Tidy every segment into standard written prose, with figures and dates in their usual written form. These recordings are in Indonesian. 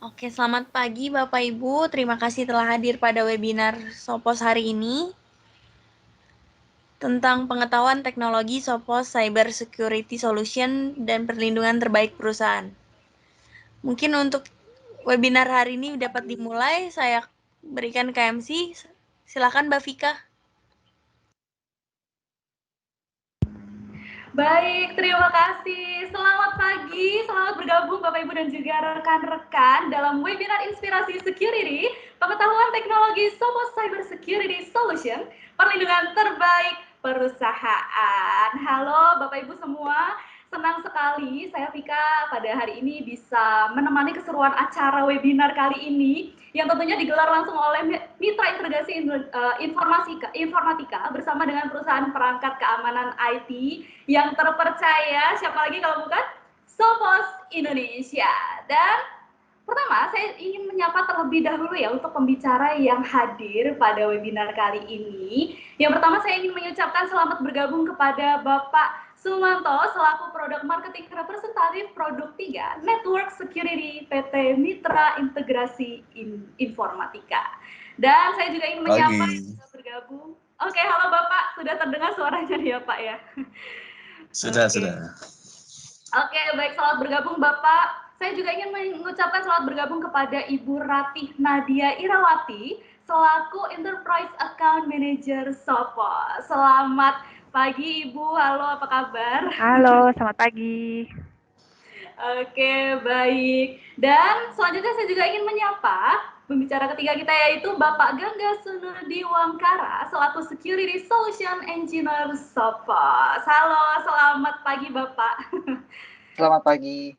Oke, selamat pagi Bapak Ibu. Terima kasih telah hadir pada webinar Sopos hari ini tentang pengetahuan teknologi Sopos Cyber Security Solution dan perlindungan terbaik perusahaan. Mungkin untuk webinar hari ini dapat dimulai, saya berikan ke MC. Silakan Mbak Vika. Baik, terima kasih. Selamat pagi, selamat bergabung Bapak Ibu dan juga rekan-rekan dalam webinar Inspirasi Security, pengetahuan teknologi Sopos Cyber Security Solution, perlindungan terbaik perusahaan. Halo Bapak Ibu semua, senang sekali saya Vika pada hari ini bisa menemani keseruan acara webinar kali ini yang tentunya digelar langsung oleh Mitra Integrasi Informatika bersama dengan perusahaan perangkat keamanan IT yang terpercaya, siapa lagi kalau bukan Sopos Indonesia. Dan pertama, saya ingin menyapa terlebih dahulu ya untuk pembicara yang hadir pada webinar kali ini. Yang pertama, saya ingin mengucapkan selamat bergabung kepada Bapak Sumanto selaku Produk Marketing Representatif Produk 3 Network Security PT Mitra Integrasi Informatika. Dan saya juga ingin menyapa yang sudah bergabung. Oke, halo Bapak, sudah terdengar suaranya ya Pak ya? Sudah. Oke, baik, selamat bergabung Bapak. Saya juga ingin mengucapkan selamat bergabung kepada Ibu Ratih Nadia Irawati selaku Enterprise Account Manager Sopos. Selamat pagi Ibu, halo apa kabar? Halo, selamat pagi. Oke, baik. Dan selanjutnya saya juga ingin menyapa pembicara ketiga kita yaitu Bapak Gangga Sunudi Wangkara selaku Security Solution Engineer Sopos. Halo, selamat pagi Bapak. Selamat pagi.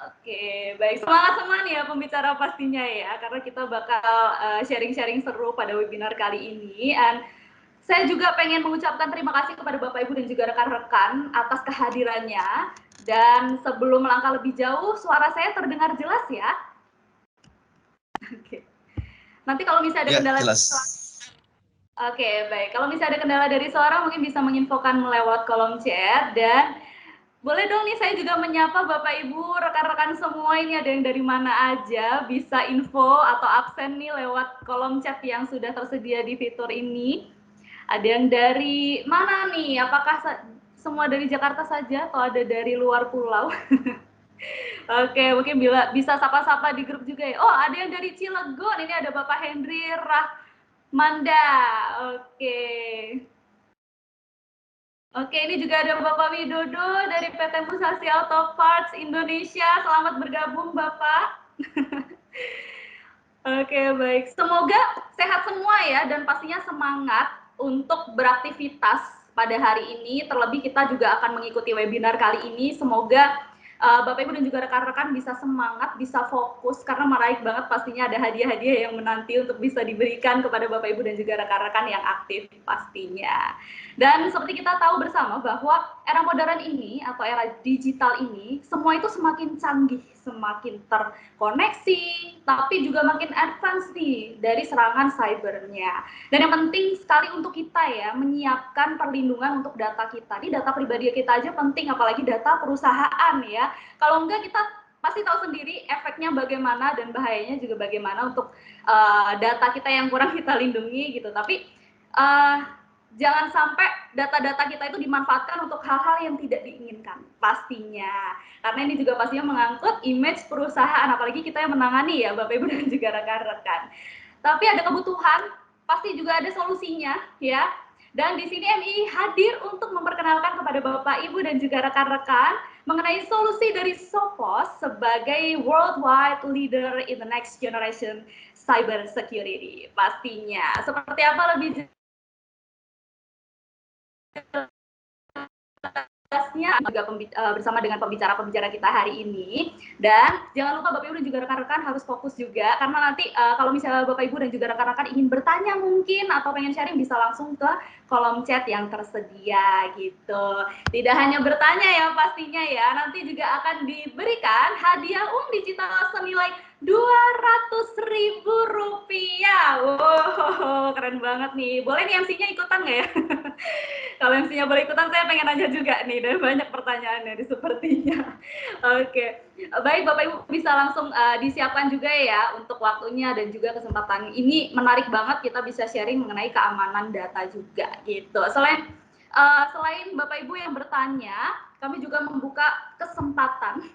Oke, baik. Semangat semua nih ya pembicara pastinya ya, karena kita bakal sharing-sharing seru pada webinar kali ini. Dan saya juga pengen mengucapkan terima kasih kepada Bapak Ibu dan juga rekan-rekan atas kehadirannya. Dan sebelum melangkah lebih jauh, suara saya terdengar jelas ya? Oke. Nanti kalau misalnya ada kendala jelas. Oke, baik. Kalau misalnya ada kendala dari suara, mungkin bisa menginfokan lewat kolom chat. Dan boleh dong nih saya juga menyapa Bapak Ibu, rekan-rekan semua ini ada yang dari mana aja, bisa info atau absen nih lewat kolom chat yang sudah tersedia di fitur ini. Ada yang dari mana nih? Apakah semua dari Jakarta saja atau ada dari luar pulau? Oke, mungkin bisa sapa-sapa di grup juga ya. Oh, ada yang dari Cilegon, ini ada Bapak Hendri Rahmanda. Oke, ini juga ada Bapak Widodo dari PT Musasi Auto Parts Indonesia. Selamat bergabung, Bapak. Oke, baik. Semoga sehat semua ya, dan pastinya semangat untuk beraktivitas pada hari ini. Terlebih kita juga akan mengikuti webinar kali ini. Semoga Bapak Ibu dan juga rekan-rekan bisa semangat, bisa fokus, karena menarik banget pastinya ada hadiah-hadiah yang menanti untuk bisa diberikan kepada Bapak Ibu dan juga rekan-rekan yang aktif pastinya. Dan seperti kita tahu bersama bahwa era modern ini atau era digital ini, semua itu semakin canggih, semakin terkoneksi, tapi juga makin advance nih dari serangan cybernya. Dan yang penting sekali untuk kita ya, menyiapkan perlindungan untuk data kita. Ini data pribadi kita aja penting, apalagi data perusahaan ya. Kalau enggak kita pasti tahu sendiri efeknya bagaimana dan bahayanya juga bagaimana untuk data kita yang kurang kita lindungi gitu. Tapi jangan sampai data-data kita itu dimanfaatkan untuk hal-hal yang tidak diinginkan pastinya. Karena ini juga pastinya mengangkut image perusahaan, apalagi kita yang menangani ya Bapak Ibu dan juga rekan-rekan. Tapi ada kebutuhan, pasti juga ada solusinya ya. Dan di sini MI hadir untuk memperkenalkan kepada Bapak Ibu dan juga rekan-rekan mengenai solusi dari Sopos sebagai worldwide leader in the next generation cyber security. Pastinya seperti apa lebih juga bersama dengan pembicara-pembicara kita hari ini. Dan jangan lupa Bapak Ibu dan juga rekan-rekan harus fokus juga, karena nanti kalau misalnya Bapak Ibu dan juga rekan-rekan ingin bertanya mungkin atau pengen sharing bisa langsung ke kolom chat yang tersedia gitu. Tidak hanya bertanya ya pastinya ya, nanti juga akan diberikan hadiah digital senilai Rp200.000. Wow, keren banget nih. Boleh nih MC-nya ikutan nggak ya? Kalau MC-nya boleh ikutan, saya pengen nanya juga nih, dan banyak pertanyaannya nih sepertinya. Oke, baik Bapak Ibu bisa langsung disiapkan juga ya untuk waktunya dan juga kesempatan. Ini menarik banget, kita bisa sharing mengenai keamanan data juga gitu. Selain Bapak Ibu yang bertanya, kami juga membuka kesempatan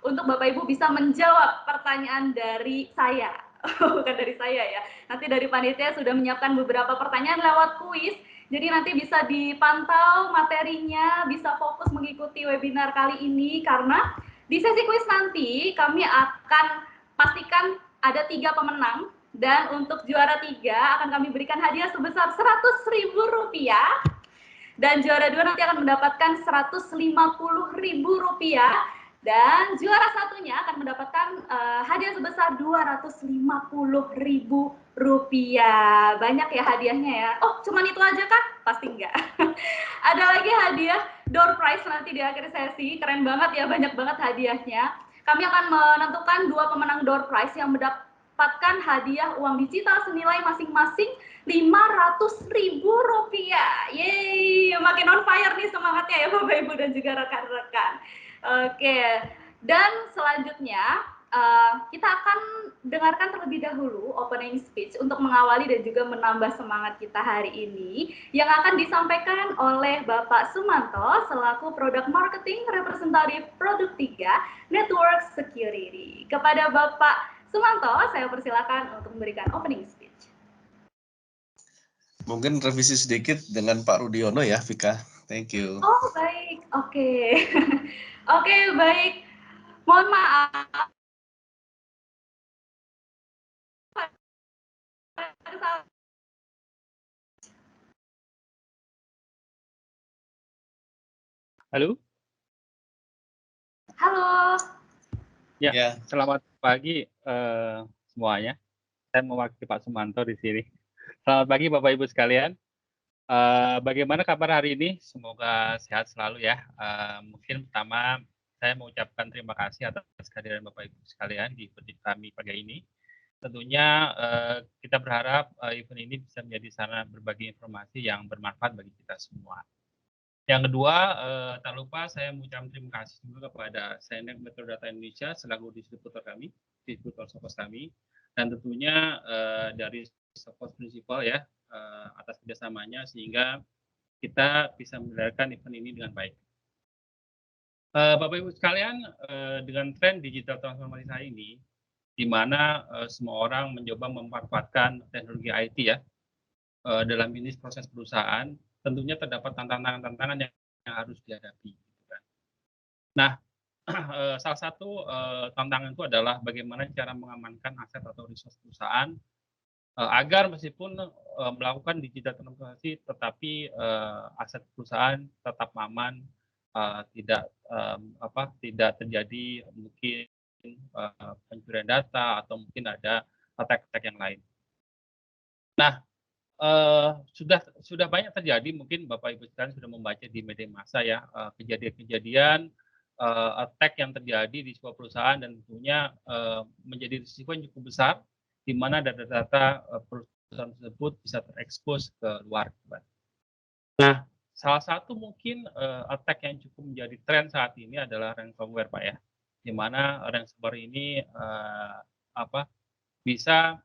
untuk Bapak Ibu bisa menjawab pertanyaan dari saya. Bukan dari saya ya. Nanti dari panitia sudah menyiapkan beberapa pertanyaan lewat kuis. Jadi nanti bisa dipantau materinya, bisa fokus mengikuti webinar kali ini karena di sesi kuis nanti kami akan pastikan ada 3 pemenang dan untuk juara 3 akan kami berikan hadiah sebesar Rp100.000 dan juara 2 nanti akan mendapatkan Rp150.000 dan juara satunya akan mendapatkan hadiah sebesar Rp250.000. Banyak ya hadiahnya ya. Oh, cuman itu aja kah? Pasti enggak. Ada lagi hadiah door prize nanti di akhir sesi. Keren banget ya, banyak banget hadiahnya. Kami akan menentukan 2 pemenang door prize yang mendapatkan hadiah uang digital senilai masing-masing Rp500.000. Yeay, makin on fire nih semangatnya ya Bapak Ibu dan juga rekan-rekan. Oke, dan selanjutnya kita akan dengarkan terlebih dahulu opening speech untuk mengawali dan juga menambah semangat kita hari ini yang akan disampaikan oleh Bapak Sumanto selaku Product Marketing Representatif Produk 3 Network Security. Kepada Bapak Sumanto, saya persilakan untuk memberikan opening speech. Mungkin revisi sedikit dengan Pak Rudiono ya, Vika. Thank you. Oh, baik. Oke. Oke, baik. Mohon maaf. Halo? Halo. Ya. Selamat pagi semuanya. Saya mewakili Pak Sumanto di sini. Selamat pagi Bapak Ibu sekalian. Bagaimana kabar hari ini? Semoga sehat selalu ya. Mungkin pertama saya mengucapkan terima kasih atas kehadiran Bapak Ibu sekalian di event kami pagi ini. Tentunya kita berharap event ini bisa menjadi sarana berbagi informasi yang bermanfaat bagi kita semua. Yang kedua, tak lupa saya mengucapkan terima kasih juga kepada CNF Metro Data Indonesia selaku distributor kami, distributor Sophos kami, dan tentunya dari Sophos Principal ya atas kerjasamanya sehingga kita bisa menjalankan event ini dengan baik. Bapak Ibu sekalian, dengan tren digital transformasi saat ini, di mana semua orang mencoba memanfaatkan teknologi IT ya dalam bisnis proses perusahaan, tentunya terdapat tantangan-tantangan yang harus dihadapi. Nah, salah satu tantangan itu adalah bagaimana cara mengamankan aset atau resource perusahaan agar meskipun melakukan digital transformasi, tetapi aset perusahaan tetap aman, tidak terjadi mungkin pencurian data atau mungkin ada attack-attack yang lain. Nah, sudah banyak terjadi, mungkin Bapak Ibu sekalian sudah membaca di media massa ya kejadian-kejadian attack yang terjadi di sebuah perusahaan dan tentunya menjadi risiko yang cukup besar di mana data-data perusahaan tersebut bisa terekspos ke luar. Nah, salah satu mungkin attack yang cukup menjadi tren saat ini adalah ransomware Pak ya, di mana ransomware ini bisa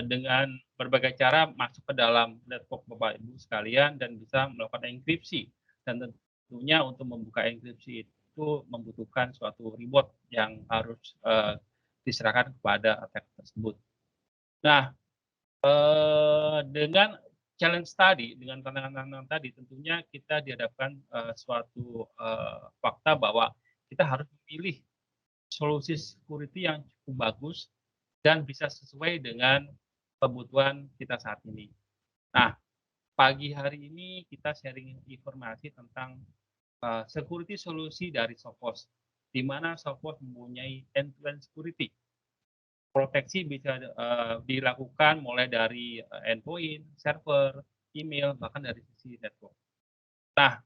dengan berbagai cara masuk ke dalam network Bapak Ibu sekalian dan bisa melakukan enkripsi. Dan tentunya untuk membuka enkripsi itu membutuhkan suatu reward yang harus diserahkan kepada attack tersebut. Nah, dengan challenge tadi, dengan tantangan-tantangan tadi, tentunya kita dihadapkan suatu fakta bahwa kita harus memilih solusi security yang cukup bagus dan bisa sesuai dengan kebutuhan kita saat ini. Nah, pagi hari ini kita sharing informasi tentang security solusi dari Sophos, di mana Sophos mempunyai end-to-end security. Proteksi bisa dilakukan mulai dari endpoint, server, email, bahkan dari sisi network. Nah,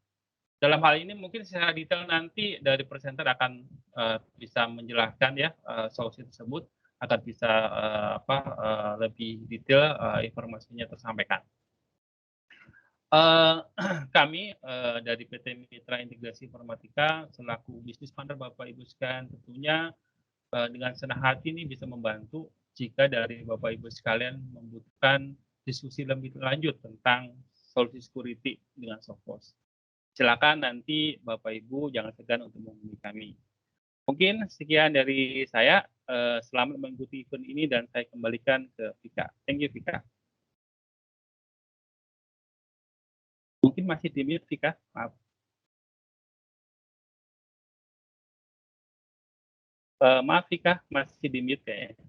dalam hal ini mungkin secara detail nanti dari presenter akan bisa menjelaskan ya solusi tersebut. agar bisa lebih detail informasinya tersampaikan. Kami dari PT Mitra Integrasi Informatika selaku bisnis partner Bapak Ibu sekalian tentunya dengan senang hati ini bisa membantu jika dari Bapak Ibu sekalian membutuhkan diskusi lebih lanjut tentang solusi security dengan Sophos. Silakan nanti Bapak Ibu jangan segan untuk menghubungi kami. Mungkin sekian dari saya. Selamat mengikuti event ini dan saya kembalikan ke Vika. Thank you, Vika. Mungkin masih di mute, Vika. Maaf. Maaf, Vika. Masih di mute kayaknya.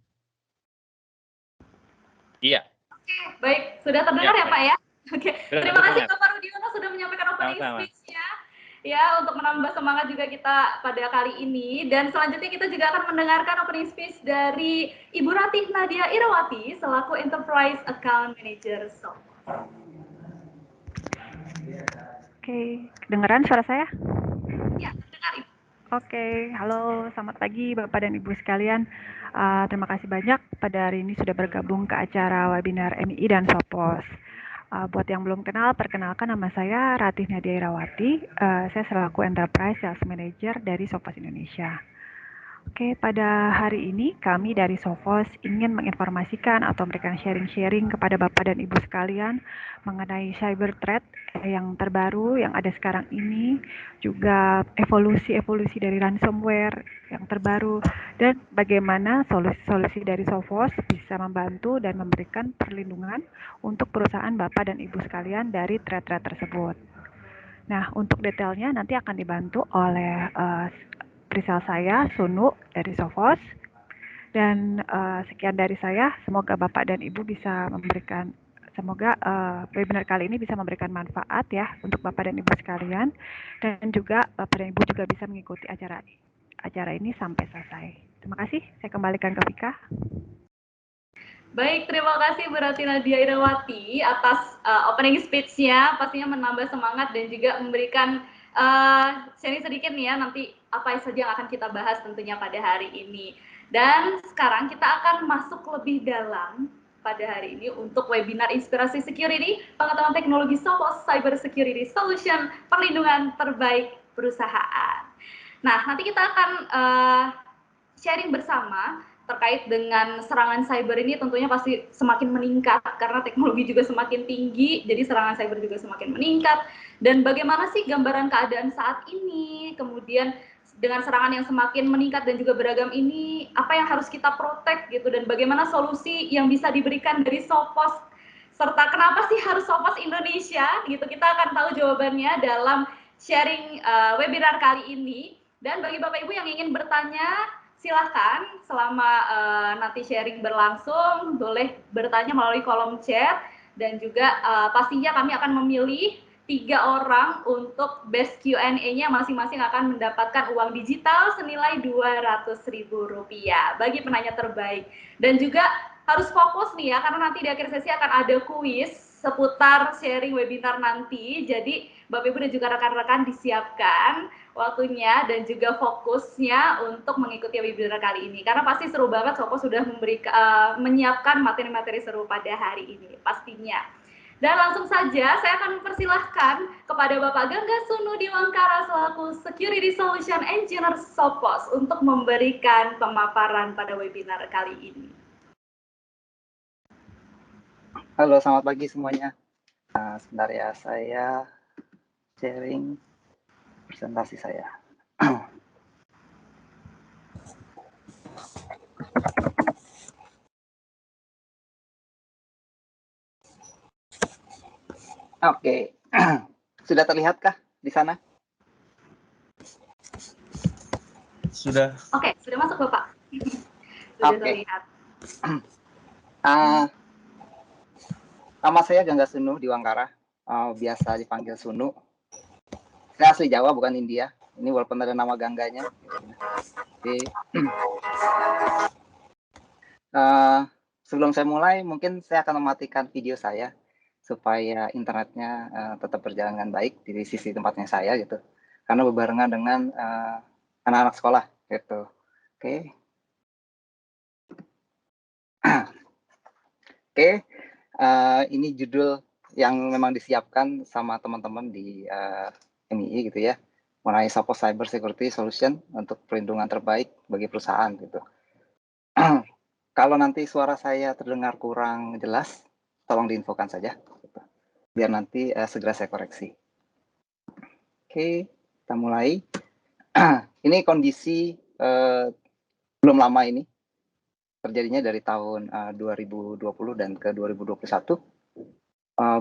Iya. Oke, baik. Sudah terdengar ya, Pak ya? Oke. Terima kasih Bapak Rudiono sudah menyampaikan opening speech-nya. Ya, untuk menambah semangat juga kita pada kali ini. Dan selanjutnya kita juga akan mendengarkan opening speech dari Ibu Ratih Nadia Irawati selaku Enterprise Account Manager Sophos. Oke, kedengeran suara saya? Ya, terdengar Ibu. Oke, halo, selamat pagi Bapak dan Ibu sekalian. Terima kasih banyak pada hari ini sudah bergabung ke acara webinar MII dan Sophos. Buat yang belum kenal, perkenalkan nama saya Ratih Nadia Irawati. Saya selaku Enterprise Sales Manager dari Sophos Indonesia. Oke, pada hari ini kami dari Sophos ingin menginformasikan atau memberikan sharing-sharing kepada Bapak dan Ibu sekalian mengenai cyber threat yang terbaru yang ada sekarang ini, juga evolusi dari ransomware yang terbaru, dan bagaimana solusi-solusi dari Sophos bisa membantu dan memberikan perlindungan untuk perusahaan Bapak dan Ibu sekalian dari threat-threat tersebut. Nah, untuk detailnya nanti akan dibantu oleh Prisel saya, Sunu dari Sophos. Dan sekian dari saya, semoga Bapak dan Ibu bisa memberikan, semoga webinar kali ini bisa memberikan manfaat ya untuk Bapak dan Ibu sekalian. Dan juga Bapak dan Ibu juga bisa mengikuti acara ini sampai selesai. Terima kasih, saya kembalikan ke Vika. Baik, terima kasih Bu Ratih Nadia Irawati atas opening speech-nya, pastinya menambah semangat dan juga memberikan sharing sedikit nih ya, nanti apa saja yang akan kita bahas tentunya pada hari ini. Dan sekarang kita akan masuk lebih dalam pada hari ini untuk webinar Inspirasi Security, Pengetahuan Teknologi Sophos Cyber Security Solution, Perlindungan Terbaik Perusahaan. Nah, nanti kita akan sharing bersama terkait dengan serangan cyber ini tentunya pasti semakin meningkat karena teknologi juga semakin tinggi, jadi serangan cyber juga semakin meningkat. Dan bagaimana sih gambaran keadaan saat ini, kemudian dengan serangan yang semakin meningkat dan juga beragam ini, apa yang harus kita protect gitu, dan bagaimana solusi yang bisa diberikan dari Sophos, serta kenapa sih harus Sophos Indonesia gitu, kita akan tahu jawabannya dalam sharing webinar kali ini. Dan bagi Bapak Ibu yang ingin bertanya, silahkan selama nanti sharing berlangsung boleh bertanya melalui kolom chat, dan juga pastinya kami akan memilih 3 orang untuk best Q&A-nya, masing-masing akan mendapatkan uang digital senilai Rp200.000 bagi penanya terbaik. Dan juga harus fokus nih ya, karena nanti di akhir sesi akan ada kuis seputar sharing webinar nanti. Jadi Bapak Ibu dan juga rekan-rekan disiapkan waktunya dan juga fokusnya untuk mengikuti webinar kali ini, karena pasti seru banget. Sophos sudah menyiapkan materi-materi seru pada hari ini pastinya. Dan langsung saja saya akan mempersilahkan kepada Bapak Gangga Sunu Diwangkara selaku Security Solution Engineer Sophos untuk memberikan pemaparan pada webinar kali ini. Halo, selamat pagi semuanya. Sebentar ya, saya sharing presentasi saya. Oke, sudah terlihatkah di sana? Sudah. Oke, sudah masuk Bapak. Sudah terlihat. Nama saya Gangga Sunu Diwangkara, biasa dipanggil Sunu. Saya asli Jawa, bukan India. Ini walaupun ada nama Gangganya. Oke. Sebelum saya mulai, mungkin saya akan mematikan video saya supaya internetnya tetap berjalan dengan baik di sisi tempatnya saya gitu, karena berbarengan dengan anak-anak sekolah gitu. Oke. Oke, ini judul yang memang disiapkan sama teman-teman di MII gitu ya, mengenai Sophos Cyber Security Solution untuk perlindungan terbaik bagi perusahaan gitu. Kalau nanti suara saya terdengar kurang jelas, tolong diinfokan saja, gitu. Biar nanti segera saya koreksi. Oke, kita mulai. Ini kondisi belum lama ini, terjadinya dari tahun 2020 dan ke 2021.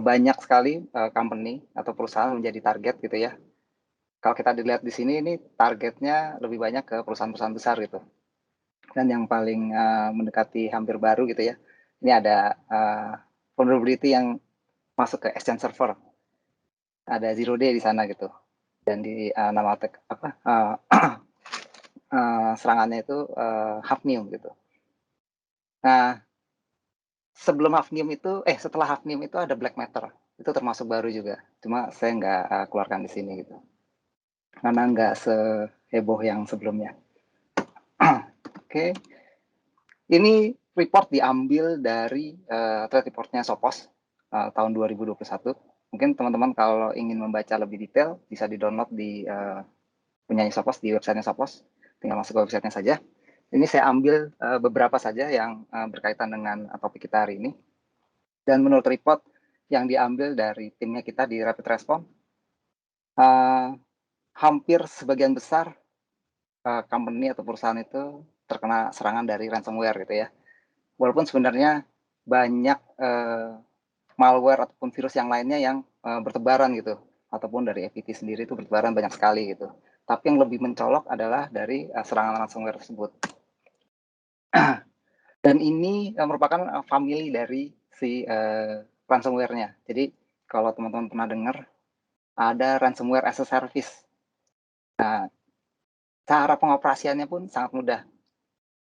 Banyak sekali company atau perusahaan menjadi target gitu ya. Kalau kita dilihat di sini, ini targetnya lebih banyak ke perusahaan-perusahaan besar gitu. Dan yang paling mendekati hampir baru gitu ya, ini ada vulnerability yang masuk ke Exchange Server. Ada zero day di sana gitu. Dan di nama serangannya itu Hafnium gitu. Nah, setelah Hafnium itu ada Black Matter. Itu termasuk baru juga. Cuma saya nggak keluarkan di sini gitu. Karena nggak seheboh yang sebelumnya. Oke. Ini report diambil dari threat reportnya Sophos tahun 2021. Mungkin teman-teman kalau ingin membaca lebih detail bisa di-download di punyanya Sophos, di websitenya Sophos. Tinggal masuk ke websitenya saja. Ini saya ambil beberapa saja yang berkaitan dengan topik kita hari ini. Dan menurut report yang diambil dari timnya kita di Rapid Response, hampir sebagian besar company atau perusahaan itu terkena serangan dari ransomware gitu ya. Walaupun sebenarnya banyak malware ataupun virus yang lainnya yang bertebaran gitu, ataupun dari FPT sendiri itu bertebaran banyak sekali gitu. Tapi yang lebih mencolok adalah dari serangan ransomware tersebut. Dan ini merupakan family dari si ransomware-nya. Jadi kalau teman-teman pernah dengar, ada ransomware as a service. Nah, cara pengoperasiannya pun sangat mudah.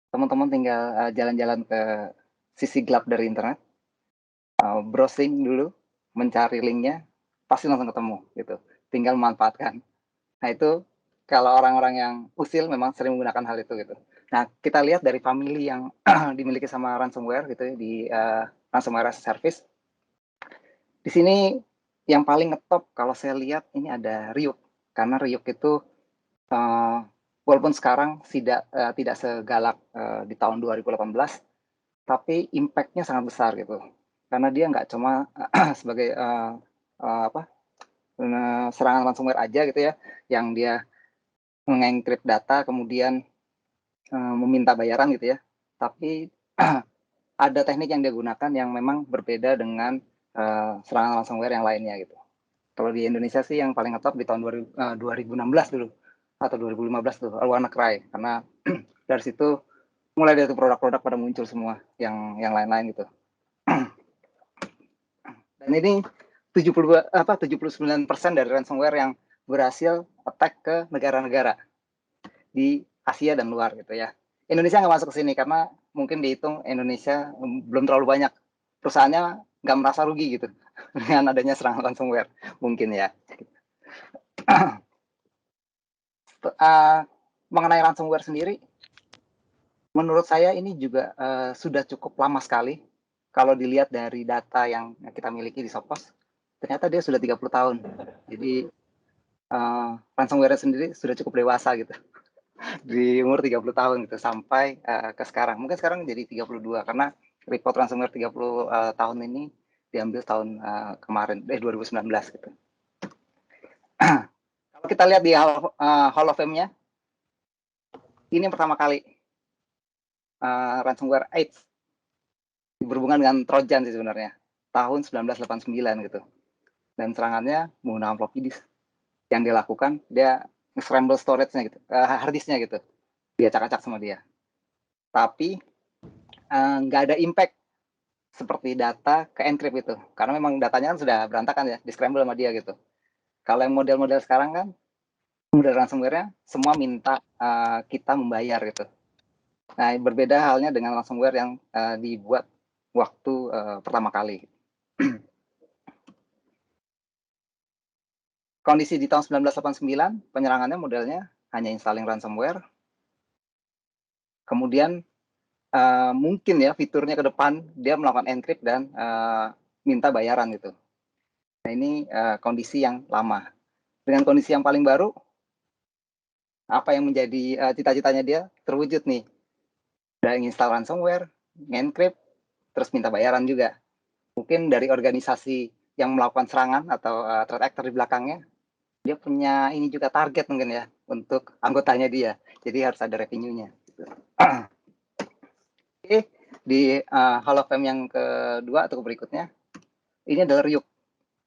Teman-teman tinggal jalan-jalan ke sisi gelap dari internet, browsing dulu, mencari linknya, pasti langsung ketemu gitu. Tinggal memanfaatkan. Nah itu kalau orang-orang yang usil memang sering menggunakan hal itu gitu. Nah kita lihat dari family yang dimiliki sama ransomware gitu di ransomware as a service. Di sini yang paling ngetop kalau saya lihat ini ada Ryuk, karena Ryuk itu walaupun sekarang tidak segalak di tahun 2018, tapi impact-nya sangat besar gitu. Karena dia nggak cuma sebagai serangan ransomware aja gitu ya, yang dia mengenkrip data kemudian meminta bayaran gitu ya. Tapi ada teknik yang dia gunakan yang memang berbeda dengan serangan ransomware yang lainnya gitu. Kalau di Indonesia sih yang paling ngetop di tahun 2016 dulu atau 2015 tuh WannaCry, karena dari situ mulai dari produk-produk pada muncul semua yang lain-lain gitu. Dan ini 79% dari ransomware yang berhasil attack ke negara-negara di Asia dan luar gitu ya. Indonesia nggak masuk ke sini karena mungkin dihitung Indonesia belum terlalu banyak, perusahaannya nggak merasa rugi gitu dengan adanya serangan ransomware mungkin ya. Mengenai ransomware sendiri, menurut saya ini juga sudah cukup lama sekali. Kalau dilihat dari data yang kita miliki di Sophos, ternyata dia sudah 30 tahun. Jadi ransomware sendiri sudah cukup dewasa gitu. Di umur 30 tahun gitu sampai ke sekarang. Mungkin sekarang jadi 32 karena report ransomware 30 tahun ini diambil tahun kemarin 2019 gitu. Kalau kita lihat di Hall of Fame-nya, ini yang pertama kali ransomware AIDS berhubungan dengan Trojan sih sebenarnya, tahun 1989 gitu. Dan serangannya menggunakan floppy disk. Yang dia lakukan, dia scramble storage-nya gitu, hard disk-nya gitu. Dia acak-acak sama dia. Tapi nggak ada impact seperti data ke encrypt itu, karena memang datanya kan sudah berantakan ya, di scramble sama dia gitu. Kalau yang model-model sekarang kan, model ransomware-nya semua minta kita membayar gitu. Nah, berbeda halnya dengan ransomware yang dibuat waktu pertama kali. Kondisi di tahun 1989, penyerangannya modelnya hanya installing ransomware, kemudian mungkin ya fiturnya ke depan dia melakukan encrypt dan minta bayaran gitu. Nah ini kondisi yang lama. Dengan kondisi yang paling baru, apa yang menjadi cita-citanya dia terwujud nih. Udah install ransomware, encrypt, terus minta bayaran juga. Mungkin dari organisasi yang melakukan serangan atau threat actor di belakangnya, dia punya ini juga target mungkin ya untuk anggotanya dia. Jadi harus ada revenue-nya. Oke, di Hall of Fame yang kedua atau berikutnya, ini adalah Ryuk,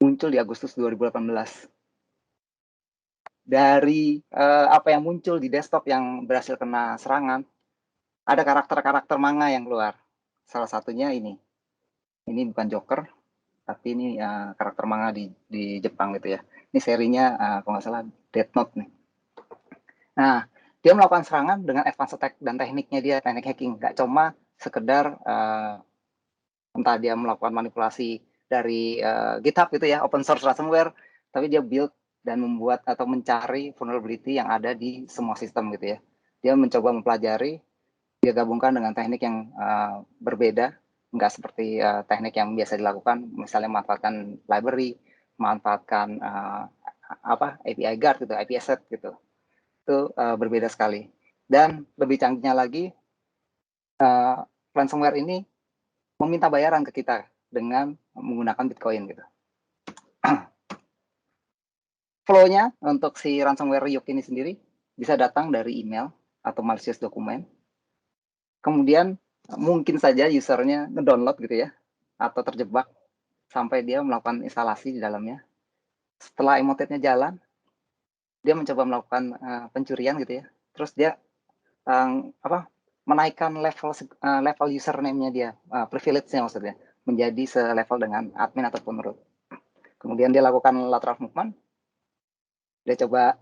muncul di Agustus 2018. Dari apa yang muncul di desktop yang berhasil kena serangan, ada karakter-karakter manga yang keluar. Salah satunya ini bukan Joker, tapi ini karakter manga di Jepang gitu ya. Ini serinya kalau nggak salah Death Note nih. Nah, dia melakukan serangan dengan advanced attack dan tekniknya dia, teknik hacking. Nggak cuma sekedar entah dia melakukan manipulasi dari GitHub gitu ya, open source ransomware, tapi dia build dan membuat atau mencari vulnerability yang ada di semua sistem gitu ya. Dia mencoba mempelajari, dia gabungkan dengan teknik yang berbeda, nggak seperti teknik yang biasa dilakukan, misalnya memanfaatkan library, memanfaatkan API guard gitu, API set gitu. Itu berbeda sekali. Dan lebih canggihnya lagi, ransomware ini meminta bayaran ke kita dengan menggunakan Bitcoin gitu. Flow-nya untuk si ransomware Ryuk ini sendiri bisa datang dari email atau malicious dokumen. Kemudian mungkin saja usernya ngedownload gitu ya, atau terjebak sampai dia melakukan instalasi di dalamnya. Setelah emotetnya jalan, dia mencoba melakukan pencurian gitu ya. Terus dia menaikkan level username-nya dia, privilege-nya maksudnya, menjadi selevel dengan admin ataupun root. Kemudian dia lakukan lateral movement, dia coba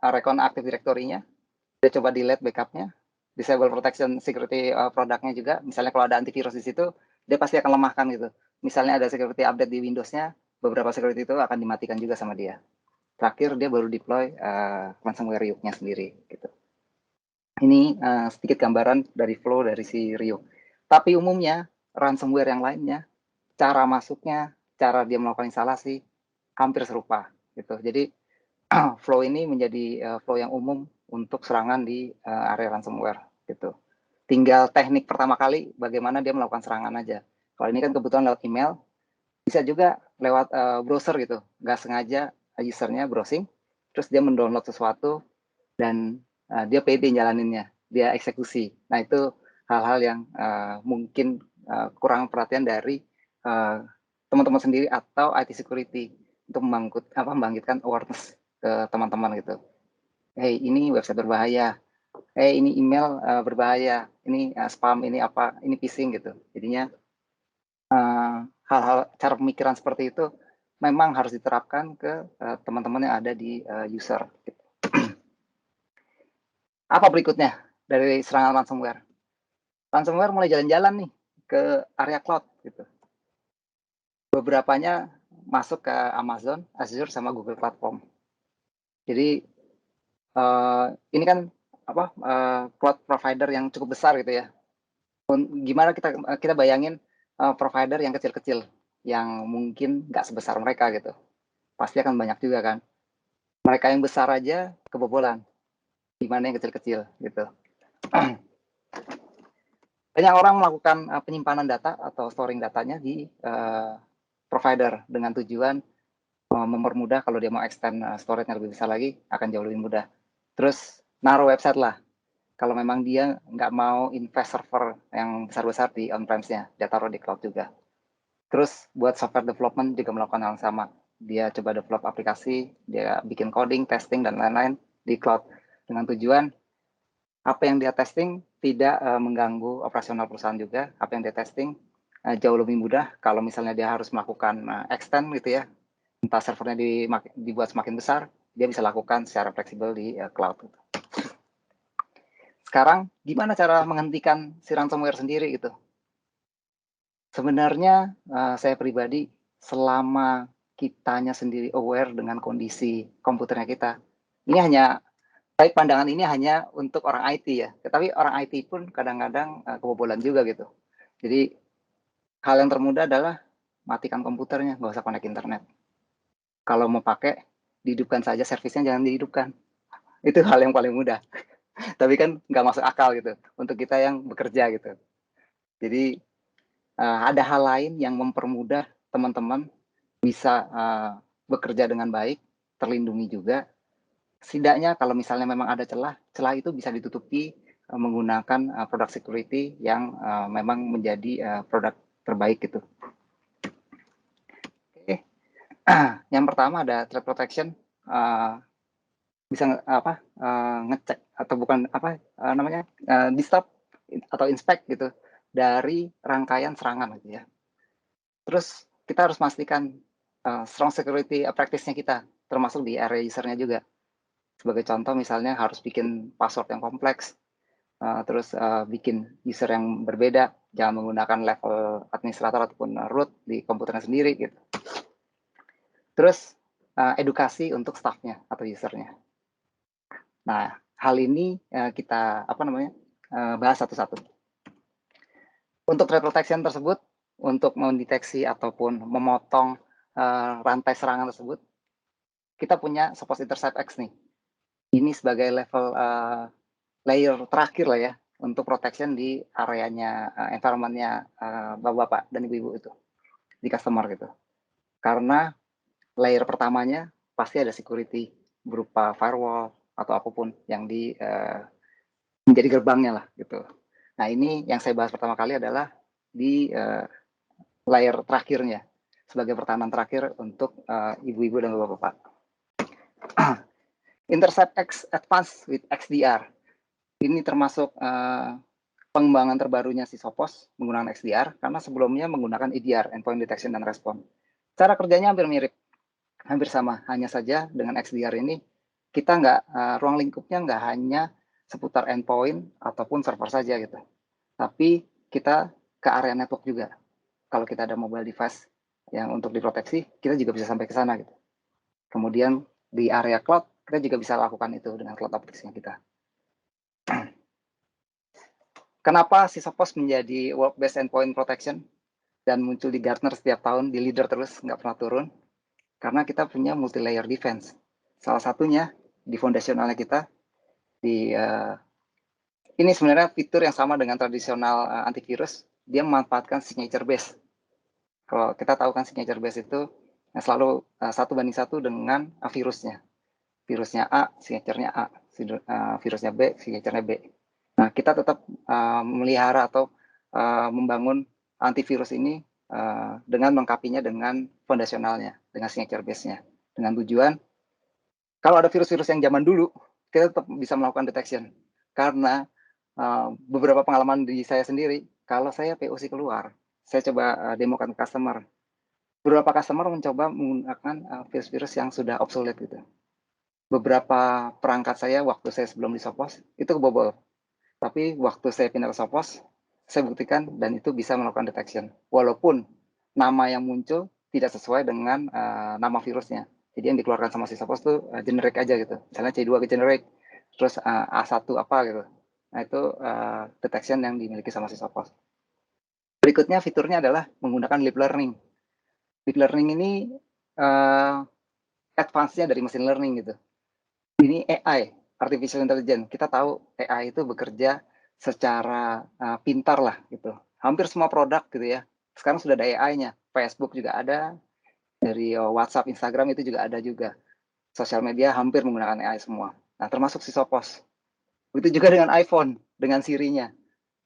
recon Active Directory-nya, dia coba delete backup-nya, disable protection security produknya juga. Misalnya kalau ada antivirus di situ, dia pasti akan lemahkan gitu. Misalnya ada security update di Windows-nya, beberapa security itu akan dimatikan juga sama dia. Terakhir dia baru deploy ransomware Ryuk-nya sendiri gitu. Ini sedikit gambaran dari flow dari si Ryuk. Tapi umumnya ransomware yang lainnya, cara masuknya, cara dia melakukan instalasi hampir serupa gitu. Jadi flow ini menjadi flow yang umum untuk serangan di area ransomware gitu. Tinggal teknik pertama kali bagaimana dia melakukan serangan aja. Kalau ini kan kebetulan lewat email, bisa juga lewat browser gitu. Nggak sengaja usernya browsing, terus dia mendownload sesuatu dan dia pede jalaninnya, dia eksekusi. Nah itu hal-hal yang mungkin kurang perhatian dari teman-teman sendiri atau IT security untuk membangkitkan awareness ke teman-teman gitu. Hey, ini website berbahaya. Hey, ini email berbahaya. Ini spam, ini apa, ini phishing gitu. Jadinya hal-hal cara pemikiran seperti itu memang harus diterapkan ke teman-teman yang ada di user. Gitu. Apa berikutnya dari serangan ransomware? Ransomware mulai jalan-jalan nih ke area cloud gitu. Beberapanya masuk ke Amazon, Azure, sama Google Platform. Jadi ini kan cloud provider yang cukup besar gitu ya. Gimana kita bayangin provider yang kecil-kecil yang mungkin nggak sebesar mereka gitu. Pasti akan banyak juga kan. Mereka yang besar aja kebobolan. Gimana yang kecil-kecil gitu. Banyak orang melakukan penyimpanan data atau storing datanya di provider dengan tujuan mempermudah kalau dia mau extend storage-nya lebih besar lagi, akan jauh lebih mudah. Terus naruh website lah. Kalau memang dia nggak mau invest server yang besar-besar di on-premise-nya, dia taruh di cloud juga. Terus buat software development juga melakukan hal yang sama. Dia coba develop aplikasi, dia bikin coding, testing, dan lain-lain di cloud. Dengan tujuan apa yang dia testing tidak mengganggu operasional perusahaan juga. Apa yang dia testing jauh lebih mudah kalau misalnya dia harus melakukan extend gitu ya. Entah servernya dibuat semakin besar, dia bisa lakukan secara fleksibel di cloud. Gitu. Sekarang gimana cara menghentikan si ransomware sendiri gitu? Sebenarnya saya pribadi selama kitanya sendiri aware dengan kondisi komputernya kita, ini hanya Tapi pandangan ini hanya untuk orang IT ya. Tetapi orang IT pun kadang-kadang kebobolan juga gitu. Jadi hal yang termudah adalah matikan komputernya, nggak usah connect internet. Kalau mau pakai, dihidupkan saja servisnya, jangan dihidupkan. Itu hal yang paling mudah. Tapi kan nggak masuk akal gitu untuk kita yang bekerja gitu. Jadi ada hal lain yang mempermudah teman-teman bisa bekerja dengan baik, terlindungi juga. Setidaknya kalau misalnya memang ada celah itu bisa ditutupi menggunakan produk security yang memang menjadi produk terbaik gitu. Oke. Yang pertama ada threat protection, bisa ngecek atau bukan disrupt atau inspect gitu dari rangkaian serangan gitu ya. Terus kita harus pastikan strong security practice-nya kita, termasuk di area user-nya juga. Sebagai contoh misalnya harus bikin password yang kompleks, terus bikin user yang berbeda, jangan menggunakan level administrator ataupun root di komputernya sendiri gitu. Terus edukasi untuk staff-nya atau user-nya. Nah, hal ini kita bahas satu-satu. Untuk threat protection tersebut, untuk mendeteksi ataupun memotong rantai serangan tersebut, kita punya Sophos Intercept X nih. Ini sebagai level layer terakhir lah ya untuk protection di areanya environment-nya bapak-bapak dan ibu-ibu itu di customer gitu. Karena layer pertamanya pasti ada security berupa firewall atau apapun yang menjadi gerbangnya lah gitu. Nah ini yang saya bahas pertama kali adalah di layer terakhirnya sebagai pertahanan terakhir untuk ibu-ibu dan bapak-bapak. Intercept X Advanced with XDR. Ini termasuk pengembangan terbarunya si Sophos menggunakan XDR karena sebelumnya menggunakan EDR, Endpoint Detection dan Response. Cara kerjanya hampir mirip, hampir sama. Hanya saja dengan XDR ini kita ruang lingkupnya nggak hanya seputar endpoint ataupun server saja gitu. Tapi kita ke area network juga. Kalau kita ada mobile device yang untuk diproteksi, kita juga bisa sampai ke sana gitu. Kemudian di area cloud, kita juga bisa lakukan itu dengan cloud application kita. Kenapa si Sophos menjadi world best endpoint protection dan muncul di Gartner setiap tahun, di leader terus, nggak pernah turun? Karena kita punya multi-layer defense. Salah satunya di foundationalnya kita, ini sebenarnya fitur yang sama dengan tradisional antivirus, dia memanfaatkan signature base. Kalau kita tahu kan signature base itu selalu 1:1 dengan virusnya. Virusnya A, signature-nya A. Virusnya B, signature-nya B. Nah, kita tetap melihara atau membangun antivirus ini dengan melengkapinya dengan fondasionalnya, dengan signature base-nya. Dengan tujuan, kalau ada virus-virus yang zaman dulu, kita tetap bisa melakukan detection. Karena beberapa pengalaman di saya sendiri, kalau saya POC keluar, saya coba demokan ke customer. Beberapa customer mencoba menggunakan virus-virus yang sudah obsolete gitu. Beberapa perangkat saya waktu saya sebelum di Sophos itu kebobol. Tapi waktu saya pindah ke Sophos, saya buktikan dan itu bisa melakukan detection. Walaupun nama yang muncul tidak sesuai dengan nama virusnya. Jadi yang dikeluarkan sama si Sophos itu generic aja gitu. Misalnya C2 ke generic, terus A1 apa gitu. Nah itu detection yang dimiliki sama si Sophos. Berikutnya fiturnya adalah menggunakan deep learning. Deep learning ini advance-nya dari machine learning gitu. Ini AI, artificial intelligence. Kita tahu AI itu bekerja secara pintar lah gitu. Hampir semua produk gitu ya. Sekarang sudah ada AI-nya. Facebook juga ada, dari WhatsApp, Instagram itu juga ada juga. Sosial media hampir menggunakan AI semua. Nah, termasuk si Sophos. Begitu juga dengan iPhone, dengan Siri-nya.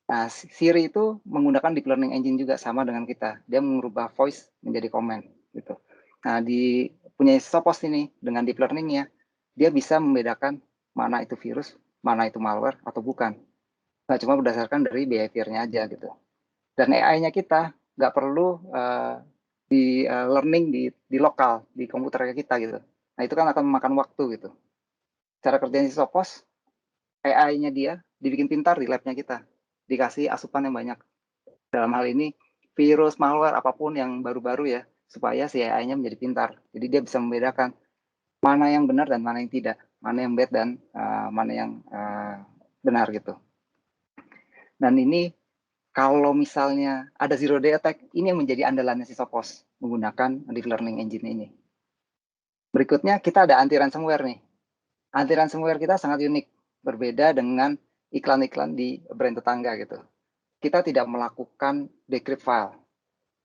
Nah, Siri itu menggunakan deep learning engine juga sama dengan kita. Dia mengubah voice menjadi comment gitu. Nah, di punya Sophos ini dengan deep learning-nya, dia bisa membedakan mana itu virus, mana itu malware atau bukan. Nah, cuma berdasarkan dari behavior-nya aja gitu. Dan AI-nya kita nggak perlu di learning di lokal, di komputer kita gitu. Nah, itu kan akan memakan waktu gitu. Cara kerjanya si Sophos, AI-nya dia dibikin pintar di lab-nya kita. Dikasih asupan yang banyak. Dalam hal ini, virus, malware, apapun yang baru-baru ya, supaya si AI-nya menjadi pintar. Jadi dia bisa membedakan mana yang benar dan mana yang tidak, mana yang bad dan mana yang benar gitu. Dan ini kalau misalnya ada zero day attack, ini yang menjadi andalannya si Sophos menggunakan deep learning engine ini. Berikutnya kita ada anti ransomware nih. Anti ransomware kita sangat unik, berbeda dengan iklan-iklan di brand tetangga gitu. Kita tidak melakukan decrypt file,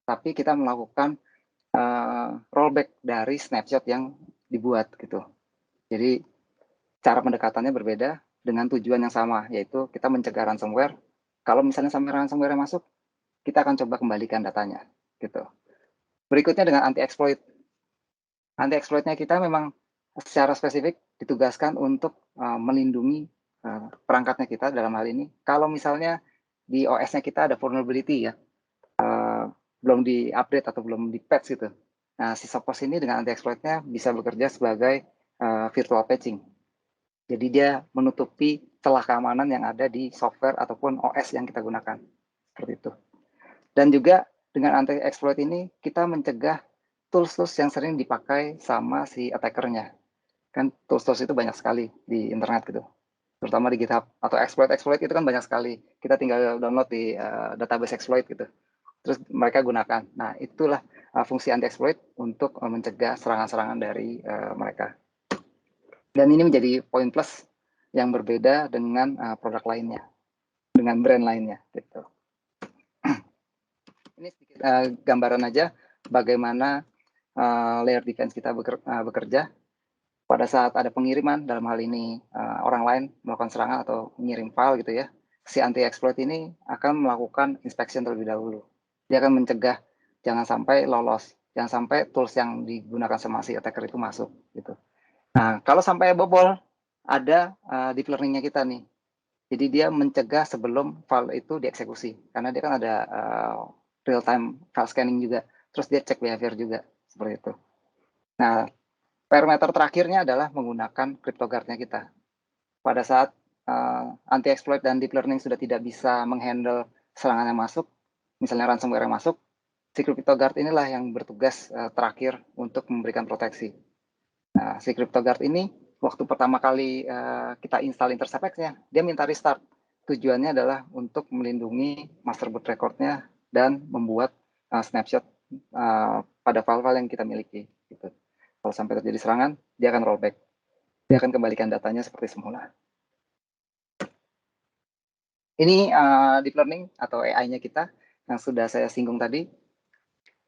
tapi kita melakukan rollback dari snapshot yang dibuat gitu. Jadi cara pendekatannya berbeda dengan tujuan yang sama, yaitu kita mencegah ransomware. Kalau misalnya sampai ransomware masuk, kita akan coba kembalikan datanya gitu. Berikutnya dengan anti exploit. Anti exploitnya kita memang secara spesifik ditugaskan untuk melindungi perangkatnya kita dalam hal ini. Kalau misalnya di OS-nya kita ada vulnerability ya, belum di-update atau belum di-patch gitu. Nah, si Sophos ini dengan anti-exploit-nya bisa bekerja sebagai virtual patching. Jadi dia menutupi celah keamanan yang ada di software ataupun OS yang kita gunakan. Seperti itu. Dan juga dengan anti-exploit ini kita mencegah tools-tools yang sering dipakai sama si attacker-nya. Kan tools-tools itu banyak sekali di internet gitu. Terutama di GitHub. Atau exploit-exploit itu kan banyak sekali. Kita tinggal download di database exploit gitu. Terus mereka gunakan. Nah, itulah fungsi anti-exploit untuk mencegah serangan-serangan dari mereka. Dan ini menjadi poin plus yang berbeda dengan produk lainnya, dengan brand lainnya. Gitu. Ini sedikit gambaran aja bagaimana layer defense kita bekerja. Pada saat ada pengiriman, dalam hal ini orang lain melakukan serangan atau mengirim file gitu ya, si anti-exploit ini akan melakukan inspection terlebih dahulu. Dia akan mencegah jangan sampai lolos, jangan sampai tools yang digunakan sama si attacker itu masuk gitu. Nah, kalau sampai bobol, ada deep learning-nya kita nih. Jadi dia mencegah sebelum file itu dieksekusi, karena dia kan ada real time file scanning juga, terus dia cek behavior juga seperti itu. Nah, parameter terakhirnya adalah menggunakan CryptoGuard-nya kita. Pada saat anti-exploit dan deep learning sudah tidak bisa menghandle serangan yang masuk, misalnya ransomware yang masuk, si CryptoGuard inilah yang bertugas terakhir untuk memberikan proteksi. Nah, si CryptoGuard ini, waktu pertama kali kita install InterceptX-nya, dia minta restart. Tujuannya adalah untuk melindungi master boot record-nya dan membuat snapshot pada file-file yang kita miliki. Gitu. Kalau sampai terjadi serangan, dia akan rollback. Dia akan kembalikan datanya seperti semula. Ini deep learning atau AI-nya kita yang sudah saya singgung tadi.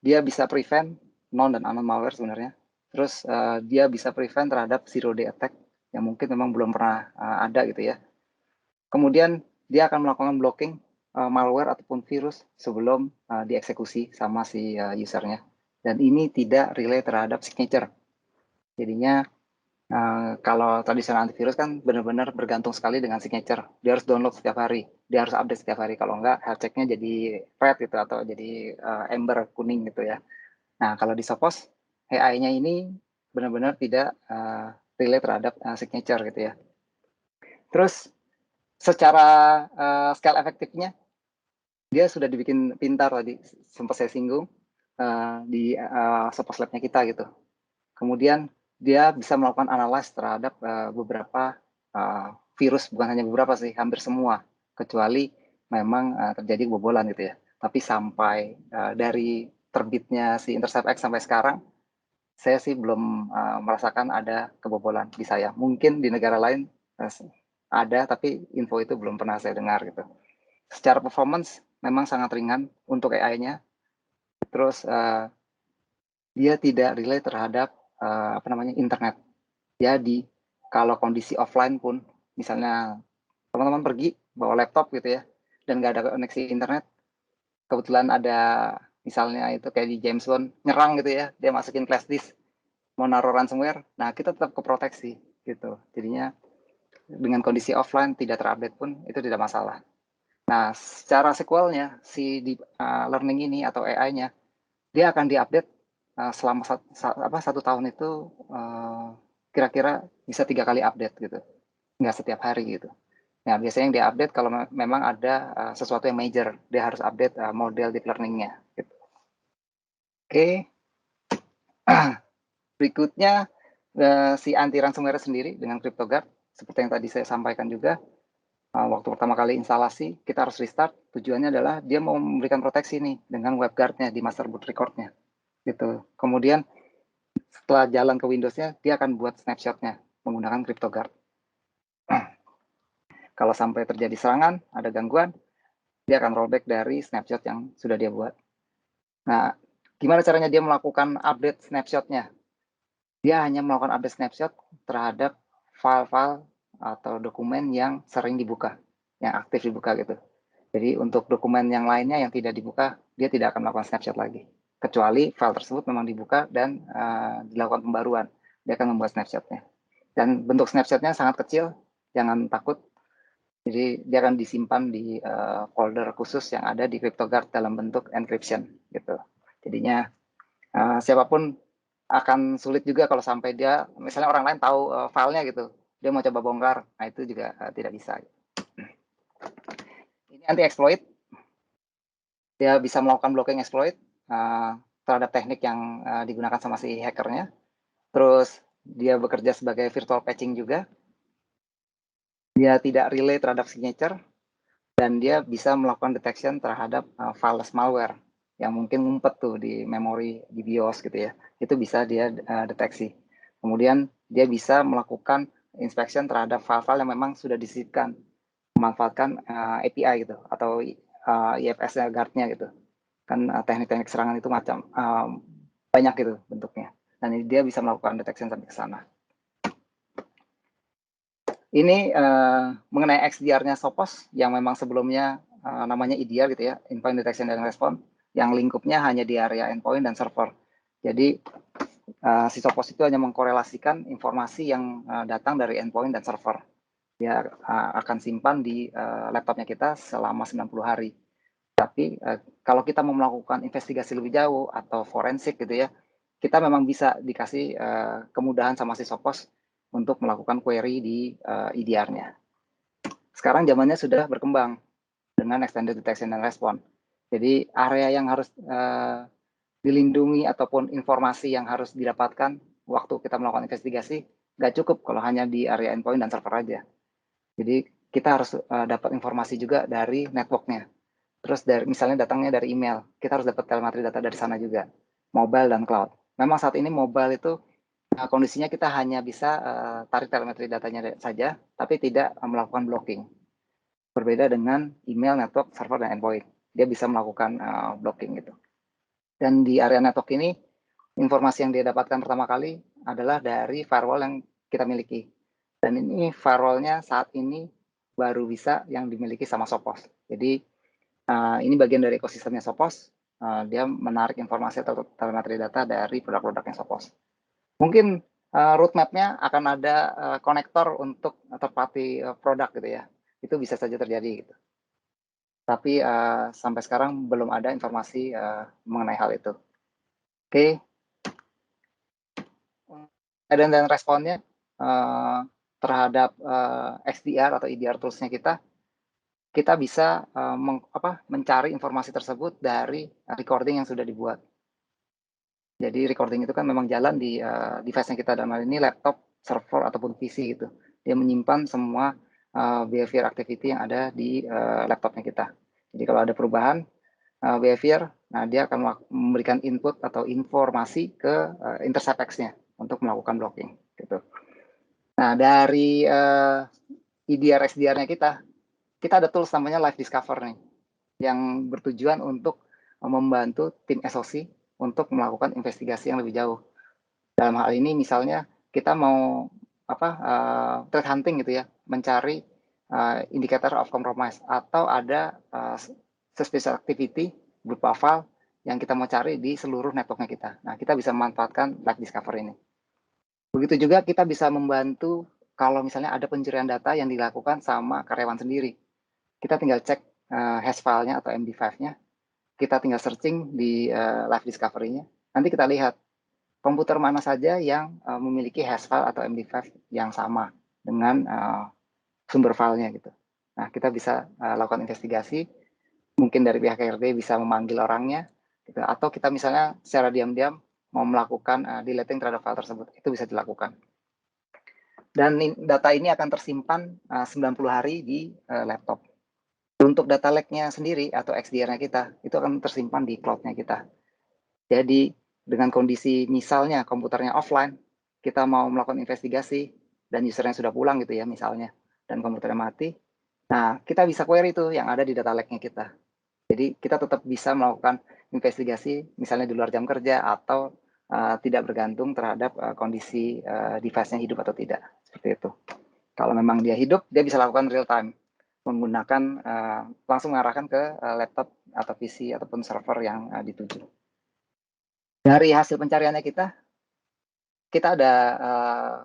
Dia bisa prevent known dan unknown malware sebenarnya. Terus dia bisa prevent terhadap zero day attack yang mungkin memang belum pernah ada gitu ya. Kemudian dia akan melakukan blocking malware ataupun virus sebelum dieksekusi sama si usernya. Dan ini tidak relay terhadap signature. Jadinya kalau tradisional antivirus kan benar-benar bergantung sekali dengan signature. Dia harus download setiap hari, dia harus update setiap hari. Kalau enggak, health check-nya jadi red gitu atau jadi amber kuning gitu ya. Nah, kalau di Sophos, AI-nya ini benar-benar tidak relate terhadap signature gitu ya. Terus secara scale efektifnya, dia sudah dibikin pintar tadi, sempat saya singgung di Sophos Lab-nya kita gitu. Kemudian dia bisa melakukan analis terhadap beberapa virus, bukan hanya beberapa sih, hampir semua, kecuali memang terjadi kebobolan gitu ya. Tapi sampai dari terbitnya si InterceptX sampai sekarang, saya sih belum merasakan ada kebobolan di saya. Mungkin di negara lain ada, tapi info itu belum pernah saya dengar gitu. Secara performance memang sangat ringan untuk AI-nya. Terus dia tidak relay terhadap internet. Jadi kalau kondisi offline pun, misalnya teman-teman pergi bawa laptop gitu ya, dan nggak ada koneksi internet, kebetulan ada misalnya itu kayak di James Bond nyerang gitu ya, dia masukin flash disk, mau naruh ransomware, nah kita tetap keproteksi gitu. Jadinya dengan kondisi offline tidak terupdate pun itu tidak masalah. Nah, secara sequelnya si deep learning ini atau AI-nya dia akan diupdate selama satu tahun itu kira-kira bisa 3 kali update gitu, nggak setiap hari gitu. Nah, biasanya yang diupdate kalau memang ada sesuatu yang major, dia harus update model deep learning-nya. Gitu. Oke, berikutnya si anti ransomware sendiri dengan CryptoGuard, seperti yang tadi saya sampaikan juga, waktu pertama kali instalasi, kita harus restart. Tujuannya adalah dia mau memberikan proteksi nih dengan WebGuard-nya di master boot record-nya. Gitu. Kemudian setelah jalan ke Windows-nya, dia akan buat snapshot-nya menggunakan CryptoGuard. Kalau sampai terjadi serangan, ada gangguan, dia akan rollback dari snapshot yang sudah dia buat. Nah, gimana caranya dia melakukan update snapshot-nya? Dia hanya melakukan update snapshot terhadap file-file atau dokumen yang sering dibuka, yang aktif dibuka gitu. Jadi untuk dokumen yang lainnya yang tidak dibuka, dia tidak akan melakukan snapshot lagi. Kecuali file tersebut memang dibuka dan dilakukan pembaruan. Dia akan membuat snapshot-nya. Dan bentuk snapshot-nya sangat kecil, jangan takut. Jadi dia akan disimpan di folder khusus yang ada di CryptoGuard dalam bentuk encryption gitu. Jadinya siapapun akan sulit juga kalau sampai dia, misalnya orang lain tahu filenya gitu, dia mau coba bongkar, nah itu juga tidak bisa. Ini anti-exploit, dia bisa melakukan blocking exploit terhadap teknik yang digunakan sama si hackernya. Terus dia bekerja sebagai virtual patching juga. Dia tidak relay terhadap signature, dan dia bisa melakukan detection terhadap fileless malware yang mungkin ngumpet tuh di memori di BIOS gitu ya. Itu bisa dia deteksi. Kemudian dia bisa melakukan inspection terhadap file-file yang memang sudah disisipkan, memanfaatkan API gitu atau IFS guard-nya gitu. Kan teknik-teknik serangan itu macam banyak gitu bentuknya. Dan dia bisa melakukan detection sampai ke sana. Ini mengenai XDR-nya Sophos yang memang sebelumnya namanya EDR gitu ya, Endpoint Detection and Response, yang lingkupnya hanya di area endpoint dan server. Jadi si Sophos itu hanya mengkorelasikan informasi yang datang dari endpoint dan server. Dia akan simpan di laptopnya kita selama 90 hari. Tapi kalau kita mau melakukan investigasi lebih jauh atau forensik gitu ya, kita memang bisa dikasih kemudahan sama si Sophos untuk melakukan query di EDR-nya. Sekarang zamannya sudah berkembang dengan Extended Detection and Response. Jadi area yang harus dilindungi ataupun informasi yang harus didapatkan waktu kita melakukan investigasi, nggak cukup kalau hanya di area endpoint dan server aja. Jadi kita harus dapat informasi juga dari network-nya. Terus dari misalnya datangnya dari email, kita harus dapat telemetri data dari sana juga, mobile dan cloud. Memang saat ini mobile itu kondisinya kita hanya bisa tarik telemetri datanya saja, tapi tidak melakukan blocking. Berbeda dengan email, network, server, dan endpoint. Dia bisa melakukan blocking gitu. Dan di area network ini, informasi yang dia dapatkan pertama kali adalah dari firewall yang kita miliki. Dan ini firewallnya saat ini baru bisa yang dimiliki sama Sophos. Jadi ini bagian dari ekosistemnya Sophos. Dia menarik informasi atau telemetri data dari produk-produknya Sophos. Mungkin roadmap-nya akan ada konektor untuk third-party produk gitu ya. Itu bisa saja terjadi gitu. Tapi sampai sekarang belum ada informasi mengenai hal itu. Oke. Dan responnya terhadap XDR atau EDR tools-nya kita bisa mencari informasi tersebut dari recording yang sudah dibuat. Jadi recording itu kan memang jalan di device yang kita, dalam hal ini laptop, server, ataupun PC gitu. Dia menyimpan semua behavior activity yang ada di laptopnya kita. Jadi kalau ada perubahan behavior, nah dia akan memberikan input atau informasi ke intercept X-nya untuk melakukan blocking. Gitu. Nah dari EDR XDR-nya kita ada tools namanya Live Discover nih, yang bertujuan untuk membantu tim SOC untuk melakukan investigasi yang lebih jauh. Dalam hal ini misalnya kita mau threat hunting gitu ya, mencari indicator of compromise atau ada suspicious activity berupa file yang kita mau cari di seluruh networknya kita. Nah, kita bisa memanfaatkan Live Discover ini. Begitu juga kita bisa membantu kalau misalnya ada pencurian data yang dilakukan sama karyawan sendiri. Kita tinggal cek hash file-nya atau MD5-nya. Kita tinggal searching di Live Discovery-nya. Nanti kita lihat komputer mana saja yang memiliki hash file atau MD5 yang sama dengan sumber filenya gitu. Nah, kita bisa lakukan investigasi. Mungkin dari pihak HRD bisa memanggil orangnya, gitu. Atau kita misalnya secara diam-diam mau melakukan deleting terhadap file tersebut. Itu bisa dilakukan. Dan data ini akan tersimpan 90 hari di laptop. Untuk data lake-nya sendiri atau XDR-nya kita, itu akan tersimpan di cloud-nya kita. Jadi dengan kondisi misalnya komputernya offline, kita mau melakukan investigasi dan usernya sudah pulang gitu ya misalnya, dan komputernya mati, nah kita bisa query itu yang ada di data lake-nya kita. Jadi kita tetap bisa melakukan investigasi misalnya di luar jam kerja atau tidak bergantung terhadap kondisi device-nya hidup atau tidak, seperti itu. Kalau memang dia hidup, dia bisa lakukan real time menggunakan langsung mengarahkan ke laptop atau PC ataupun server yang dituju. Dari hasil pencariannya kita ada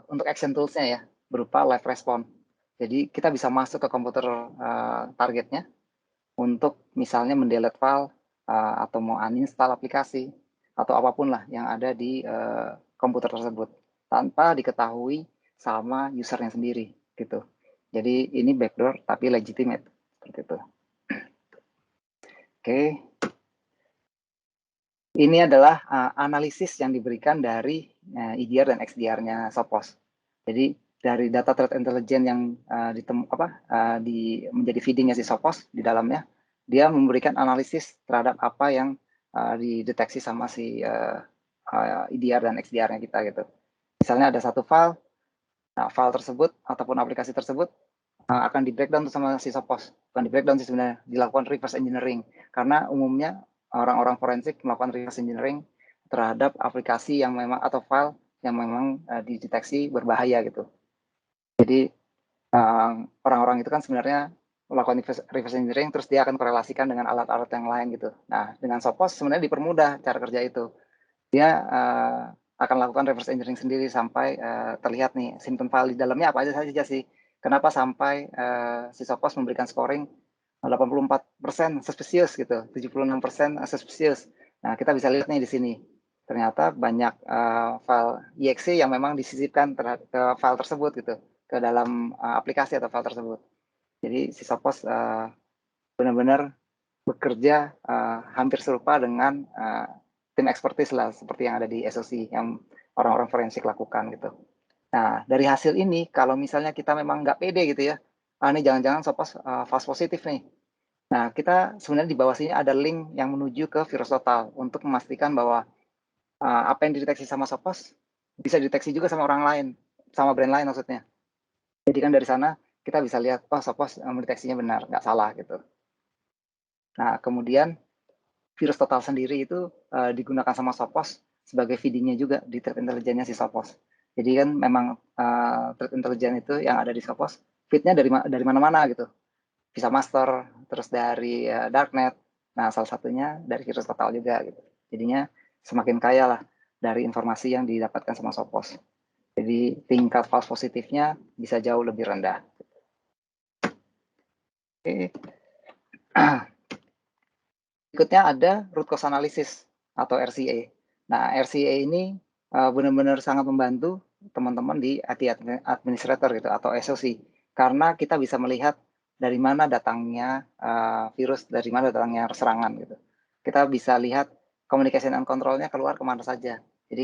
untuk action tools-nya ya, berupa live response. Jadi kita bisa masuk ke komputer targetnya untuk misalnya mendelete file atau mau uninstall aplikasi atau apapun lah yang ada di komputer tersebut tanpa diketahui sama usernya sendiri gitu. Jadi ini backdoor tapi legitimate seperti itu. Oke. Ini adalah analisis yang diberikan dari EDR dan XDR-nya Sophos. Jadi dari data threat intelligence yang menjadi feeding-nya si Sophos di dalamnya, dia memberikan analisis terhadap apa yang dideteksi sama si EDR dan XDR-nya kita gitu. Misalnya ada satu file, nah file tersebut ataupun aplikasi tersebut akan di breakdown sama si Sophos, bukan di breakdown sih sebenarnya, dilakukan reverse engineering karena umumnya orang-orang forensik melakukan reverse engineering terhadap aplikasi yang memang atau file yang memang dideteksi berbahaya gitu. Jadi orang-orang itu kan sebenarnya melakukan reverse engineering terus dia akan korelasikan dengan alat-alat yang lain gitu. Nah, dengan Sophos sebenarnya dipermudah cara kerja itu. Dia akan lakukan reverse engineering sendiri sampai terlihat nih simpen file di dalamnya apa aja saja sih. Kenapa sampai si Sophos memberikan scoring 84% suspicious gitu, 76% suspicious. Nah, kita bisa lihat nih di sini. Ternyata banyak file exe yang memang disisipkan ke file tersebut gitu, ke dalam aplikasi atau file tersebut. Jadi si Sophos benar-benar bekerja hampir serupa dengan tim expertise lah seperti yang ada di SOC yang orang-orang forensik lakukan gitu. Nah, dari hasil ini kalau misalnya kita memang nggak pede gitu ya, ini jangan-jangan Sophos false positif nih. Nah, kita sebenarnya di bawah sini ada link yang menuju ke Virus Total untuk memastikan bahwa apa yang dideteksi sama Sophos bisa dideteksi juga sama orang lain, sama brand lain maksudnya. Jadi kan dari sana kita bisa lihat, oh Sophos mendeteksinya benar, nggak salah gitu. Nah, kemudian Virus Total sendiri itu digunakan sama Sophos sebagai feeding-nya juga di threat intelligence-nya si Sophos. Jadi kan memang threat intelligence itu yang ada di Sophos, feed-nya dari mana-mana gitu. Bisa master, terus dari darknet. Nah, salah satunya dari Virus Total juga gitu. Jadinya semakin kaya lah dari informasi yang didapatkan sama Sophos. Jadi tingkat false positifnya bisa jauh lebih rendah. Oke. Berikutnya ada root cause analysis atau RCA. Nah, RCA ini benar-benar sangat membantu teman-teman di IT administrator gitu atau SOC karena kita bisa melihat dari mana datangnya virus, dari mana datangnya serangan gitu. Kita bisa lihat communication and control-nya keluar kemana saja. Jadi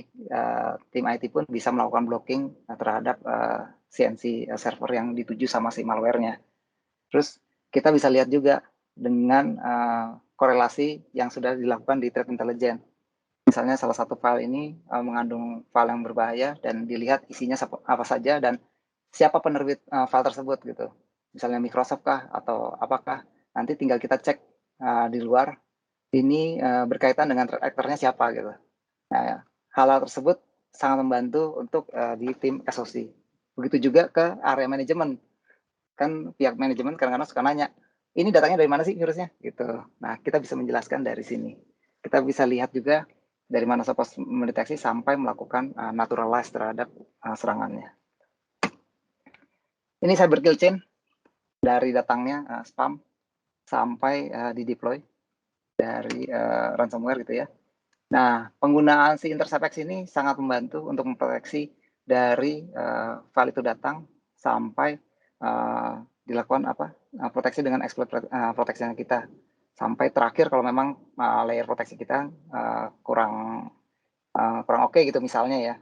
tim IT pun bisa melakukan blocking terhadap CNC server yang dituju sama si malware-nya. Terus kita bisa lihat juga dengan korelasi yang sudah dilakukan di threat intelligence. Misalnya salah satu file ini mengandung file yang berbahaya dan dilihat isinya apa saja dan siapa penerbit file tersebut gitu. Misalnya Microsoft kah atau apakah, nanti tinggal kita cek di luar ini berkaitan dengan threat actor-nya siapa gitu. Nah, hal-hal tersebut sangat membantu untuk di tim SOC. Begitu juga ke area manajemen. Kan pihak manajemen kadang-kadang suka nanya, ini datanya dari mana sih virusnya? Gitu. Nah, kita bisa menjelaskan dari sini. Kita bisa lihat juga dari mana Sophos mendeteksi sampai melakukan naturalize terhadap serangannya. Ini cyber kill chain dari datangnya spam sampai di deploy dari ransomware gitu ya. Nah, penggunaan si intercept ini sangat membantu untuk memproteksi dari file itu datang sampai dilakukan proteksi dengan exploit protection kita sampai terakhir kalau memang layer proteksi kita kurang kurang oke gitu misalnya ya.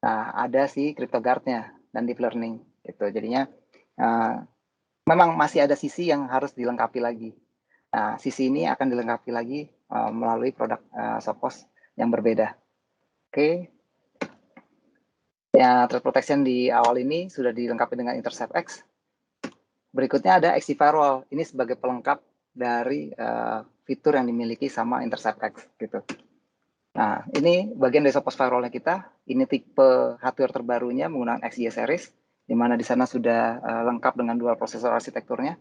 Nah, ada si CryptoGuard-nya dan deep learning gitu. Jadinya memang masih ada sisi yang harus dilengkapi lagi. Nah, sisi ini akan dilengkapi lagi melalui produk Sophos yang berbeda. Oke. Ya, threat protection di awal ini sudah dilengkapi dengan Intercept X. Berikutnya ada XG Firewall. Ini sebagai pelengkap dari fitur yang dimiliki sama Intercept X gitu. Nah, ini bagian dari Sophos Firewall-nya kita. Ini tipe hardware terbarunya menggunakan XG series, di mana di sana sudah lengkap dengan dual prosesor arsitekturnya.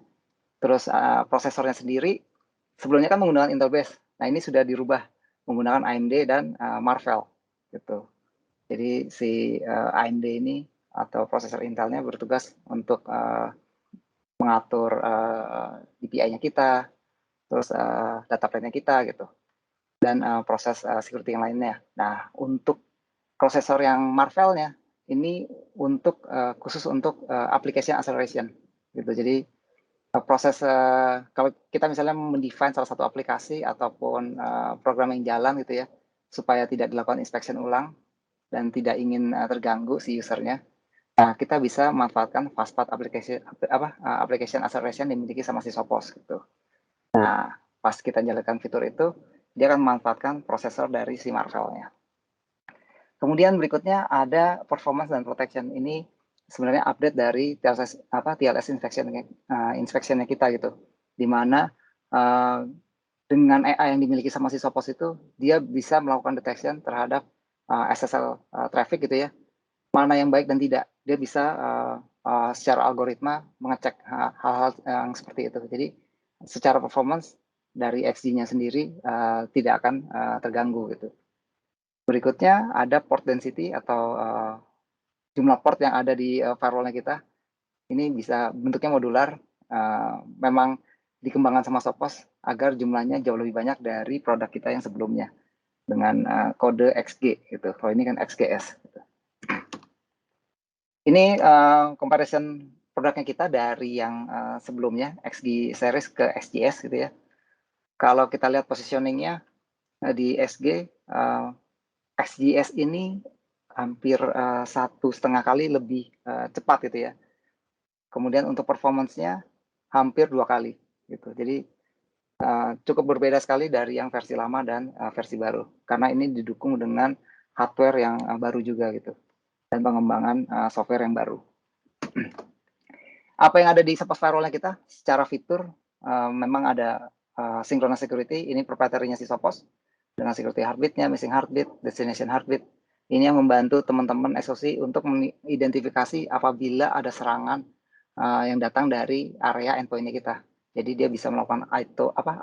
Terus prosesornya sendiri, sebelumnya kan menggunakan Intel Base. Nah, ini sudah dirubah menggunakan AMD dan Marvell gitu. Jadi si AMD ini atau prosesor Intelnya bertugas untuk mengatur DPI-nya kita, terus data plane-nya kita gitu, dan proses security yang lainnya. Nah, untuk prosesor yang Marvell-nya ini untuk khusus untuk application acceleration gitu. Jadi proses kalau kita misalnya mendefine salah satu aplikasi ataupun program yang jalan gitu ya, supaya tidak dilakukan inspection ulang dan tidak ingin terganggu si usernya, nah kita bisa memanfaatkan fastpath application acceleration yang dimiliki sama si Sophos gitu. Nah, pas kita jalankan fitur itu, dia akan memanfaatkan prosesor dari si Marvell-nya. Kemudian berikutnya ada performance dan protection. Ini sebenarnya update dari TLS inspection-nya kita gitu, di mana dengan AI yang dimiliki sama si Sophos itu, dia bisa melakukan detection terhadap SSL traffic gitu ya, mana yang baik dan tidak. Dia bisa secara algoritma mengecek hal-hal yang seperti itu. Jadi secara performance dari XG-nya sendiri tidak akan terganggu gitu. Berikutnya ada port density atau jumlah port yang ada di firewall-nya kita. Ini bisa bentuknya modular, memang dikembangkan sama Sophos agar jumlahnya jauh lebih banyak dari produk kita yang sebelumnya dengan kode XG gitu. Kalau ini kan XGS. Gitu. Ini comparison produknya kita dari yang sebelumnya XG series ke XGS gitu ya. Kalau kita lihat positioningnya di XGS ini hampir 1,5 kali lebih cepat gitu ya. Kemudian untuk performance-nya hampir 2 kali gitu. Jadi cukup berbeda sekali dari yang versi lama dan versi baru. Karena ini didukung dengan hardware yang baru juga gitu. Dan pengembangan software yang baru. Apa yang ada di Sophos Firewall-nya kita secara fitur memang ada synchronous security, ini proprietary-nya si Sophos dengan security heartbeat-nya, missing heartbeat, destination heartbeat. Ini yang membantu teman-teman SOC untuk mengidentifikasi apabila ada serangan yang datang dari area endpoint-nya kita. Jadi dia bisa melakukan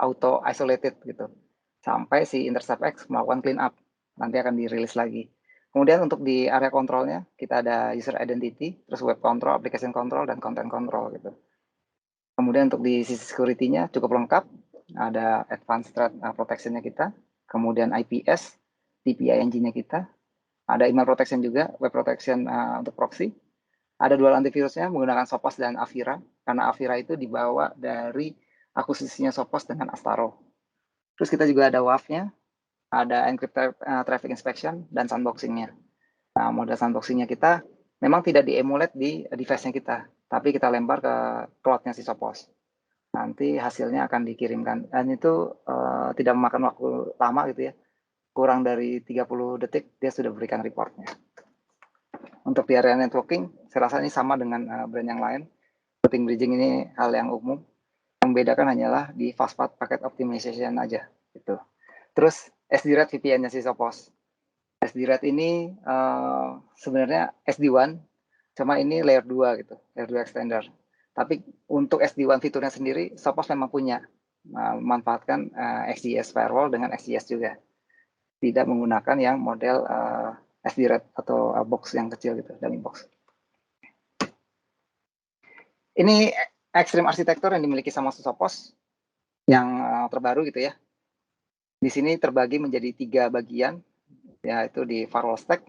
auto isolated gitu. Sampai si Intercept X melakukan clean up. Nanti akan dirilis lagi. Kemudian untuk di area kontrolnya, kita ada user identity, terus web control, application control, dan content control gitu. Kemudian untuk di sisi security-nya cukup lengkap. Ada advanced threat protection-nya kita. Kemudian IPS, DPI engine-nya kita. Ada email protection juga, web protection untuk proxy. Ada dual antivirusnya menggunakan Sophos dan Avira, karena Avira itu dibawa dari akuisisinya Sophos dengan Astaro. Terus kita juga ada WAF-nya, ada encrypted traffic inspection, dan sandboxing-nya. Nah, model sandboxing-nya kita memang tidak di-emulate di device-nya kita, tapi kita lempar ke cloud-nya si Sophos. Nanti hasilnya akan dikirimkan, dan itu tidak memakan waktu lama gitu ya. Kurang dari 30 detik, dia sudah berikan reportnya. Untuk di area networking, saya rasa ini sama dengan brand yang lain. Routing bridging ini hal yang umum. Yang membedakan hanyalah di fastpath packet optimization aja. Gitu. Terus SD-RAT VPN-nya si Sophos. SD-RAT ini sebenarnya SD-WAN, cuma ini layer 2 gitu, layer 2 extender. Tapi untuk SD-WAN fiturnya sendiri, Sophos memang punya. Memanfaatkan XGS firewall dengan XGS juga. Tidak menggunakan yang model SD-RAT atau box yang kecil gitu, dummy box. Ini Extreme arsitektur yang dimiliki sama Sophos yang terbaru gitu ya. Di sini terbagi menjadi 3 bagian, yaitu di firewall stack.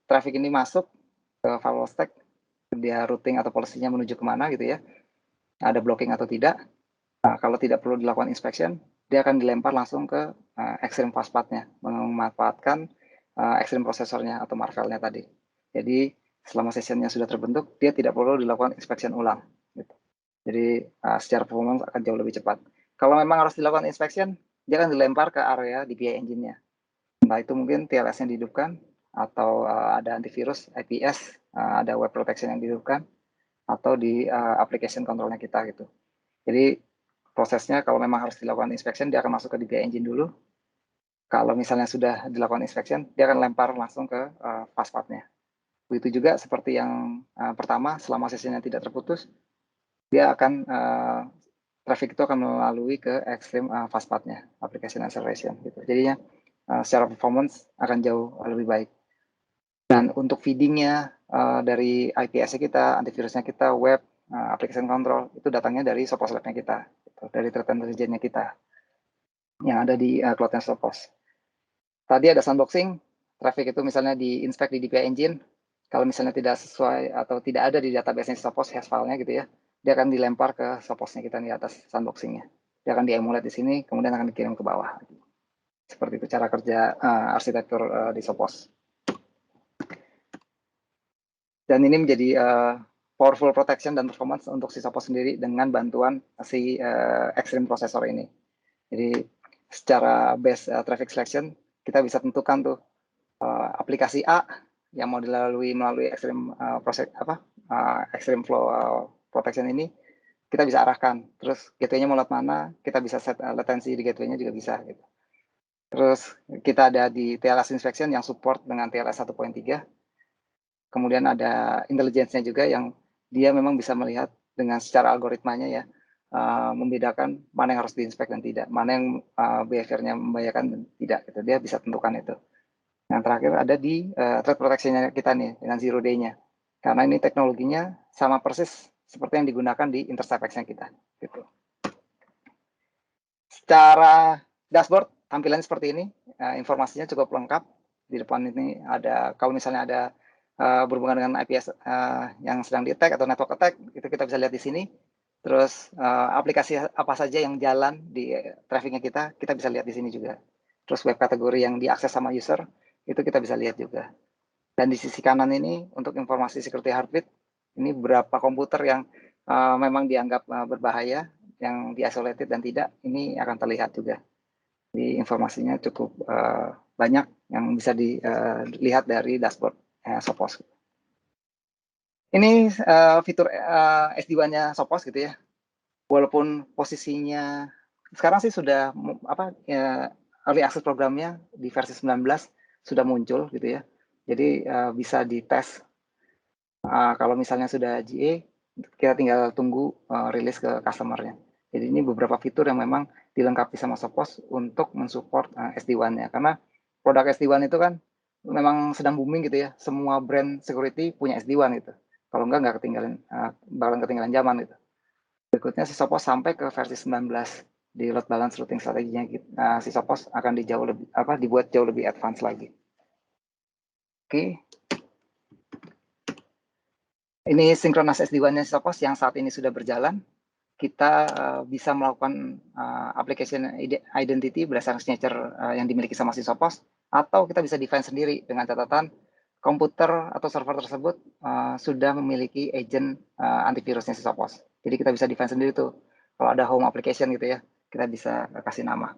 Traffic ini masuk ke firewall stack, dia routing atau policy-nya menuju kemana gitu ya. Ada blocking atau tidak. Kalau tidak perlu dilakukan inspection, dia akan dilempar langsung ke Extreme Fastpath-nya, memanfaatkan Extreme prosesornya atau Marvell-nya tadi. Jadi selama sessionnya sudah terbentuk, dia tidak perlu dilakukan inspection ulang. Gitu. Jadi secara performance akan jauh lebih cepat. Kalau memang harus dilakukan inspection, dia akan dilempar ke area DPI engine-nya. Entah itu mungkin TLS-nya dihidupkan, atau ada antivirus, IPS, ada web protection yang dihidupkan, atau di application control-nya kita gitu. Jadi prosesnya kalau memang harus dilakukan inspection, dia akan masuk ke DPI engine dulu. Kalau misalnya sudah dilakukan inspection, dia akan lempar langsung ke fastpath-nya. Begitu juga seperti yang pertama, selama sesinya tidak terputus, dia akan traffic itu akan melalui ke Extreme Fastpath-nya, application acceleration. Gitu. Jadinya secara performance akan jauh lebih baik. Dan untuk feedingnya dari IPS kita, antivirusnya kita, web, application control, itu datangnya dari Sophos Lab-nya kita, gitu, dari threat intelligence-nya kita, yang ada di cloud-nya Sophos. Tadi ada sandboxing, traffic itu misalnya di-inspect di DPI engine, kalau misalnya tidak sesuai atau tidak ada di database-nya Sophos, hash file-nya gitu ya, dia akan dilempar ke Sophos-nya kita di atas sandboxing-nya. Dia akan di-emulate di sini, kemudian akan dikirim ke bawah. Seperti itu cara kerja arsitektur di Sophos. Dan ini menjadi powerful protection dan performance untuk si Sophos sendiri dengan bantuan si Extreme Processor ini. Jadi secara base traffic selection, kita bisa tentukan tuh aplikasi A yang mau dilalui melalui Extreme Extreme Flow Protection ini, kita bisa arahkan. Terus gateway-nya mau lewat mana, kita bisa set latency di gateway-nya juga bisa. Gitu. Terus kita ada di TLS Inspection yang support dengan TLS 1.3. Kemudian ada intelligence-nya juga yang dia memang bisa melihat dengan secara algoritmanya ya, membedakan mana yang harus diinspek dan tidak, mana yang behavior-nya membahayakan dan tidak. Gitu. Dia bisa tentukan itu. Yang terakhir ada di threat protection-nya kita nih, dengan zero day-nya. Karena ini teknologinya sama persis seperti yang digunakan di intercept action kita. Gitu. Secara dashboard, tampilannya seperti ini. Informasinya cukup lengkap. Di depan ini ada, kalau misalnya ada berhubungan dengan IPS yang sedang di-attack atau network attack, itu kita bisa lihat di sini. Terus aplikasi apa saja yang jalan di traffic-nya kita bisa lihat di sini juga. Terus web kategori yang diakses sama user, itu kita bisa lihat juga. Dan di sisi kanan ini untuk informasi security heartbeat, ini beberapa komputer yang memang dianggap berbahaya, yang di-isolated dan tidak, ini akan terlihat juga. Jadi informasinya cukup banyak yang bisa dilihat dari dashboard Sophos. Ini fitur SD-WAN-nya Sophos gitu ya. Walaupun posisinya sekarang sih sudah early access programnya di versi 19 sudah muncul gitu ya. Jadi bisa dites. Kalau misalnya sudah GA, kita tinggal tunggu rilis ke customer-nya. Jadi ini beberapa fitur yang memang dilengkapi sama Sophos untuk mensupport SD-WAN-nya. Karena produk SD-WAN itu kan memang sedang booming gitu ya. Semua brand security punya SD-WAN gitu. Kalau enggak ketinggalan, bakalan ketinggalan zaman gitu. Berikutnya si Sophos sampai ke versi 19 di load balance routing strateginya si Sophos akan dibuat jauh lebih advance lagi. Oke. Ini synchronize SD-WAN-nya Sophos yang saat ini sudah berjalan. Kita bisa melakukan application identity berdasarkan signature yang dimiliki sama si Sophos, atau kita bisa define sendiri dengan catatan komputer atau server tersebut sudah memiliki agent antivirusnya si Sophos. Jadi kita bisa define sendiri tuh. Kalau ada home application gitu ya, kita bisa kasih nama.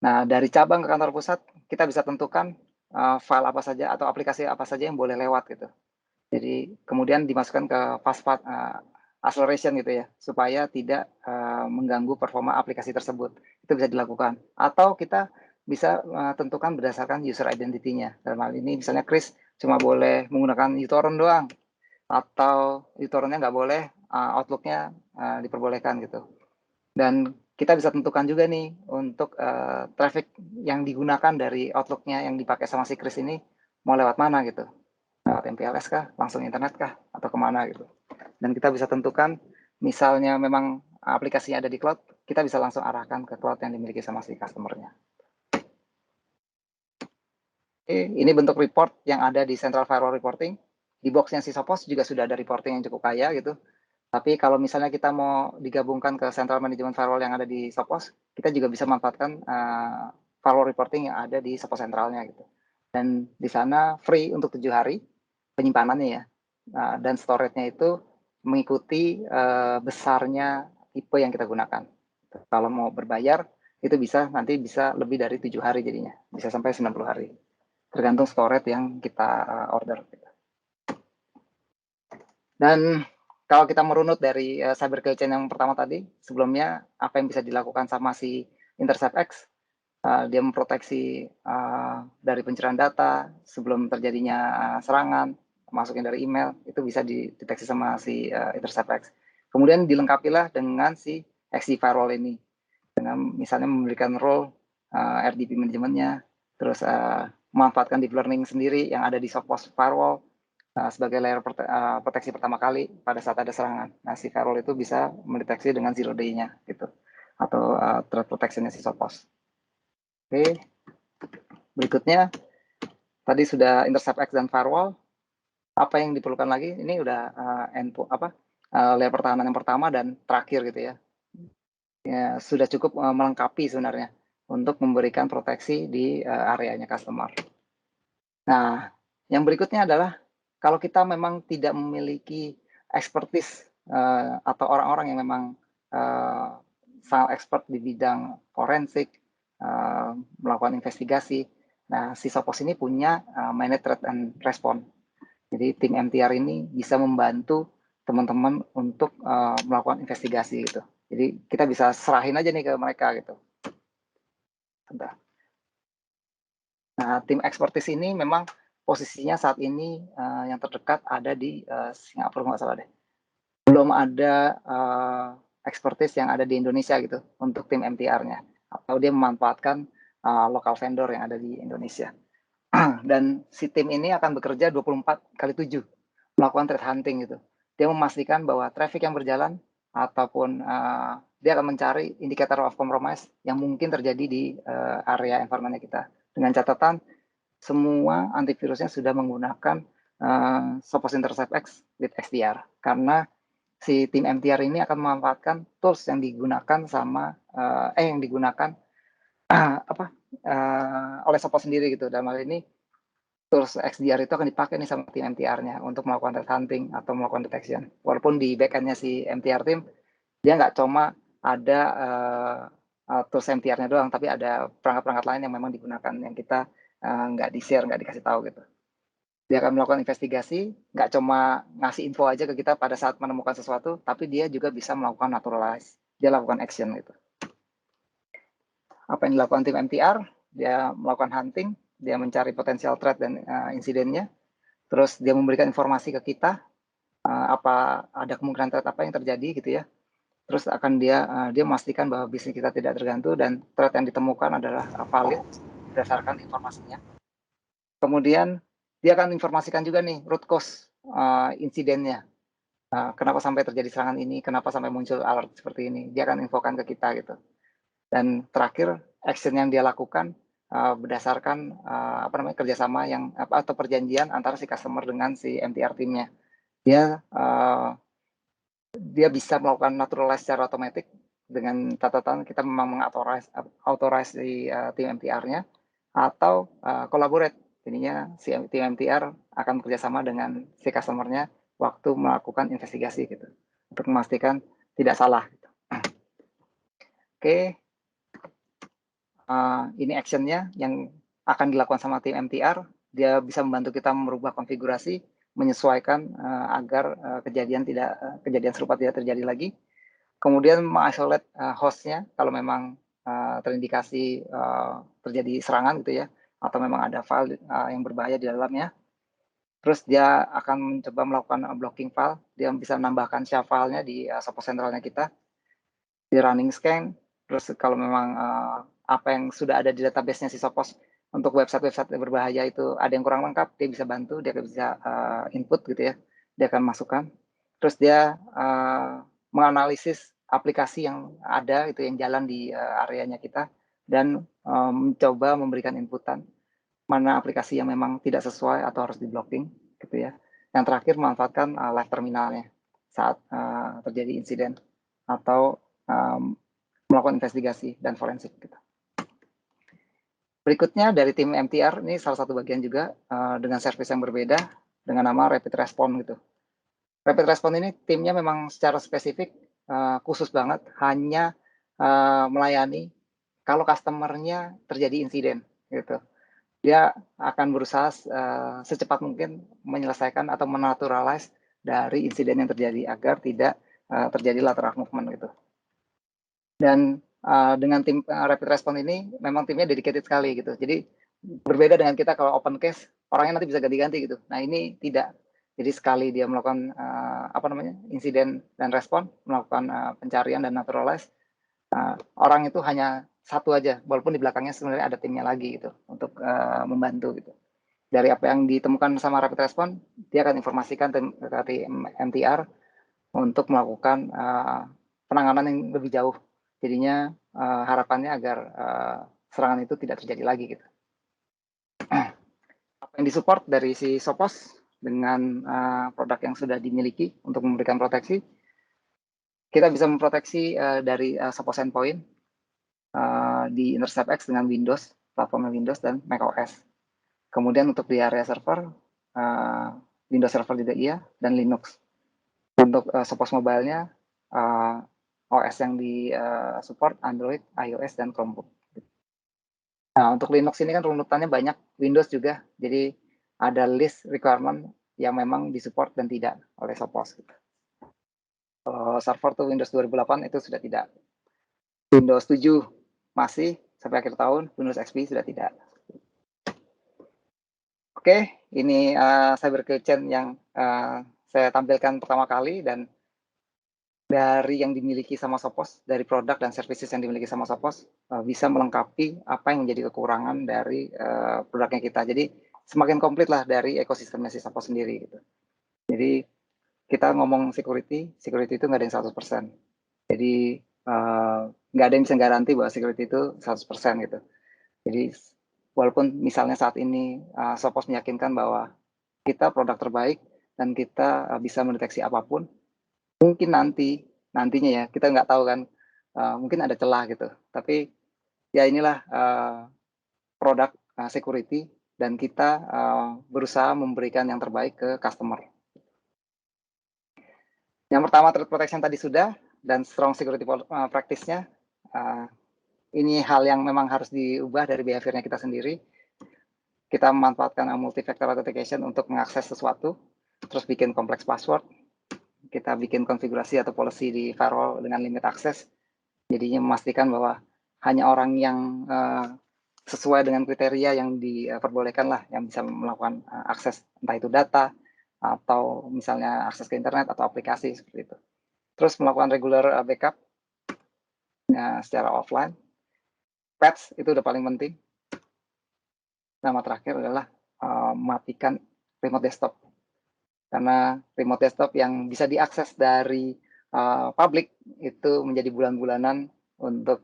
Nah, dari cabang ke kantor pusat, kita bisa tentukan file apa saja atau aplikasi apa saja yang boleh lewat gitu. Jadi kemudian dimasukkan ke fastpath acceleration gitu ya, supaya tidak mengganggu performa aplikasi tersebut. Itu bisa dilakukan. Atau kita bisa tentukan berdasarkan user identity-nya. Dalam hal ini misalnya Chris cuma boleh menggunakan uTorrent doang, atau uTorrent-nya nggak boleh, Outlook-nya diperbolehkan gitu. Dan kita bisa tentukan juga nih untuk traffic yang digunakan dari Outlook-nya yang dipakai sama si Chris ini mau lewat mana gitu. Lewat MPLS kah, langsung internet kah, atau kemana gitu. Dan kita bisa tentukan, misalnya memang aplikasinya ada di cloud, kita bisa langsung arahkan ke cloud yang dimiliki sama si customer-nya. Ini bentuk report yang ada di Central Firewall Reporting. Di box yang si Sophos juga sudah ada reporting yang cukup kaya gitu. Tapi kalau misalnya kita mau digabungkan ke Central Management Firewall yang ada di Sophos, kita juga bisa manfaatkan firewall reporting yang ada di Sophos sentralnya gitu. Dan di sana free untuk 7 hari penyimpanannya ya. Dan storage-nya itu mengikuti besarnya tipe yang kita gunakan. Kalau mau berbayar, itu nanti bisa lebih dari 7 hari jadinya. Bisa sampai 90 hari. Tergantung storage yang kita order. Dan kalau kita merunut dari cyber kill chain yang pertama tadi, sebelumnya apa yang bisa dilakukan sama si InterceptX, dia memproteksi dari pencurian data sebelum terjadinya serangan, masukin dari email, itu bisa dideteksi sama si InterceptX. Kemudian dilengkapilah dengan si XD Firewall ini, dengan misalnya memberikan role RDP manajemennya, terus memanfaatkan deep learning sendiri yang ada di Sophos Firewall, sebagai layer proteksi pertama kali pada saat ada serangan. Nah, si firewall itu bisa mendeteksi dengan zero day-nya gitu, atau threat protection-nya si Sophos. Oke, berikutnya tadi sudah InterceptX dan firewall. Apa yang diperlukan lagi? Ini udah layer pertahanan yang pertama dan terakhir gitu ya. Ya sudah cukup melengkapi sebenarnya untuk memberikan proteksi di areanya customer. Nah, yang berikutnya adalah kalau kita memang tidak memiliki expertise atau orang-orang yang memang sangat expert di bidang forensik, melakukan investigasi, nah si Sophos ini punya managed threat and response. Jadi tim MTR ini bisa membantu teman-teman untuk melakukan investigasi gitu. Jadi kita bisa serahin aja nih ke mereka gitu. Nah, tim expertise ini memang posisinya saat ini yang terdekat ada di Singapura, nggak salah deh. Belum ada expertise yang ada di Indonesia gitu untuk tim MTR-nya. Atau dia memanfaatkan lokal vendor yang ada di Indonesia. Dan si tim ini akan bekerja 24/7 melakukan threat hunting gitu. Dia memastikan bahwa traffic yang berjalan ataupun dia akan mencari indikator of compromise yang mungkin terjadi di area environment-nya kita. Dengan catatan semua antivirusnya sudah menggunakan Sophos InterceptX with XDR, karena si tim MTR ini akan memanfaatkan tools yang digunakan oleh Sophos sendiri gitu. Dalam hal ini tools XDR itu akan dipakai nih sama tim MTR-nya untuk melakukan threat hunting atau melakukan detection. Walaupun di backend-nya si MTR tim dia nggak cuma ada tools MTR-nya doang, tapi ada perangkat-perangkat lain yang memang digunakan yang kita nggak di-share, nggak dikasih tahu gitu. Dia akan melakukan investigasi, nggak cuma ngasih info aja ke kita pada saat menemukan sesuatu, tapi dia juga bisa melakukan naturalize. Dia lakukan action gitu. Apa yang dilakukan tim MTR? Dia melakukan hunting, dia mencari potensial threat dan insidennya, terus dia memberikan informasi ke kita, apa ada kemungkinan threat apa yang terjadi gitu ya. Terus akan dia memastikan bahwa bisnis kita tidak terganggu dan threat yang ditemukan adalah valid berdasarkan informasinya. Kemudian dia akan informasikan juga nih root cause insidennya. Kenapa sampai terjadi serangan ini, kenapa sampai muncul alert seperti ini. Dia akan infokan ke kita gitu. Dan terakhir action yang dia lakukan berdasarkan kerjasama yang atau perjanjian antara si customer dengan si MTR timnya. Dia bisa melakukan naturalize secara otomatis dengan catatan kita memang mengauthorize di tim MTR-nya atau collaborate. Jadinya si tim MTR akan bekerjasama dengan si customer-nya waktu melakukan investigasi gitu untuk memastikan tidak salah. Gitu. Oke, ini actionnya yang akan dilakukan sama tim MTR. Dia bisa membantu kita merubah konfigurasi, menyesuaikan agar kejadian serupa tidak terjadi lagi. Kemudian mengisolate hostnya kalau memang terindikasi terjadi serangan gitu ya, atau memang ada file yang berbahaya di dalamnya. Terus dia akan mencoba melakukan blocking file. Dia bisa menambahkan share filenya di Sophos sentralnya kita. Di running scan. Terus kalau memang apa yang sudah ada di database-nya si Sophos untuk website-website yang berbahaya itu ada yang kurang lengkap, dia bisa bantu, dia bisa input gitu ya. Dia akan masukkan. Terus dia menganalisis aplikasi yang ada itu yang jalan di areanya kita dan mencoba memberikan inputan mana aplikasi yang memang tidak sesuai atau harus di blocking gitu ya. Yang terakhir memanfaatkan live terminalnya. saat terjadi insiden atau melakukan investigasi dan forensik gitu. Berikutnya dari tim MTR, ini salah satu bagian juga dengan service yang berbeda dengan nama Rapid Response gitu. Rapid Response ini timnya memang secara spesifik khusus banget, hanya melayani kalau customernya terjadi insiden gitu. Dia akan berusaha secepat mungkin menyelesaikan atau menaturalize dari insiden yang terjadi agar tidak terjadi lateral movement gitu. Dan dengan tim Rapid Response ini memang timnya dedicated sekali gitu. Jadi berbeda dengan kita kalau open case, orangnya nanti bisa ganti-ganti gitu. Nah ini tidak. Jadi sekali dia melakukan insiden dan respon, melakukan pencarian dan naturalize, orang itu hanya satu aja, walaupun di belakangnya sebenarnya ada timnya lagi gitu untuk membantu gitu. Dari apa yang ditemukan sama Rapid Response, dia akan informasikan tim MTR untuk melakukan penanganan yang lebih jauh. Jadinya harapannya agar serangan itu tidak terjadi lagi gitu. Apa yang disupport dari si Sopos dengan produk yang sudah dimiliki untuk memberikan proteksi, kita bisa memproteksi dari Sopos endpoint di Intercept X dengan Windows, platform Windows dan macOS. Kemudian untuk di area server, Windows Server juga iya, dan Linux. Untuk Sopos mobile-nya, OS yang di support Android, iOS, dan Chromebook. Nah, untuk Linux ini kan runutannya banyak, Windows juga, jadi ada list requirement yang memang disupport dan tidak oleh Sopos. Kalau server tuh Windows 2008 itu sudah tidak. Windows 7 masih sampai akhir tahun, Windows XP sudah tidak. Oke, ini Cyber Kitchen yang saya tampilkan pertama kali, dan dari yang dimiliki sama Sopos, dari produk dan services yang dimiliki sama Sopos, bisa melengkapi apa yang menjadi kekurangan dari produknya kita. Jadi semakin komplit lah dari ekosistemnya si Sopos sendiri gitu. Jadi kita ngomong security itu nggak ada yang 100%. Jadi nggak ada yang bisa garansi bahwa security itu 100% gitu. Jadi walaupun misalnya saat ini Sopos meyakinkan bahwa kita produk terbaik dan kita bisa mendeteksi apapun, mungkin nantinya ya, kita nggak tahu kan, mungkin ada celah gitu. Tapi ya inilah produk security, dan kita berusaha memberikan yang terbaik ke customer. Yang pertama, threat protection tadi sudah, dan strong security practice-nya. Ini hal yang memang harus diubah dari behavior-nya kita sendiri. Kita memanfaatkan multi-factor authentication untuk mengakses sesuatu, terus bikin kompleks password. Kita bikin konfigurasi atau policy di firewall dengan limit akses. Jadinya memastikan bahwa hanya orang yang sesuai dengan kriteria yang diperbolehkan lah yang bisa melakukan akses, entah itu data atau misalnya akses ke internet atau aplikasi seperti itu. Terus melakukan regular backup secara offline. Patch itu udah paling penting. Nama terakhir adalah matikan remote desktop. Karena remote desktop yang bisa diakses dari publik itu menjadi bulan-bulanan untuk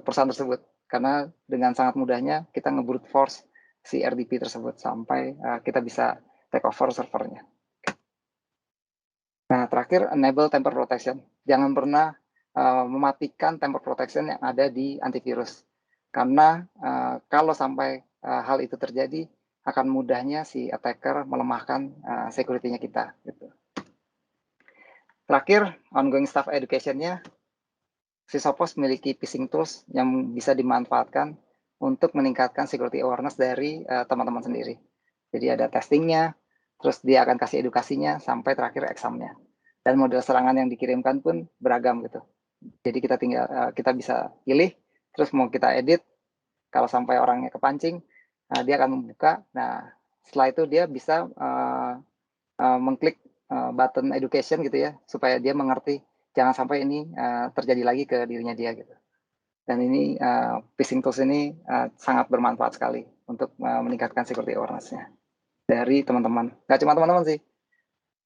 perusahaan tersebut. Karena dengan sangat mudahnya kita nge-brute force si RDP tersebut sampai kita bisa take over servernya. Nah, terakhir, enable tamper protection. Jangan pernah mematikan tamper protection yang ada di antivirus. Karena kalau sampai hal itu terjadi, akan mudahnya si attacker melemahkan security-nya kita. Gitu. Terakhir, ongoing staff education-nya, si Sopos memiliki phishing tools yang bisa dimanfaatkan untuk meningkatkan security awareness dari teman-teman sendiri. Jadi ada testingnya, terus dia akan kasih edukasinya, sampai terakhir examnya. Dan model serangan yang dikirimkan pun beragam gitu. Jadi kita bisa pilih, terus mau kita edit, kalau sampai orangnya kepancing, dia akan membuka. Nah, setelah itu dia bisa mengklik button education gitu ya, supaya dia mengerti jangan sampai ini terjadi lagi ke dirinya dia gitu. Dan ini phishing tools ini sangat bermanfaat sekali untuk meningkatkan security awareness-nya dari teman-teman. Nggak cuma teman-teman sih,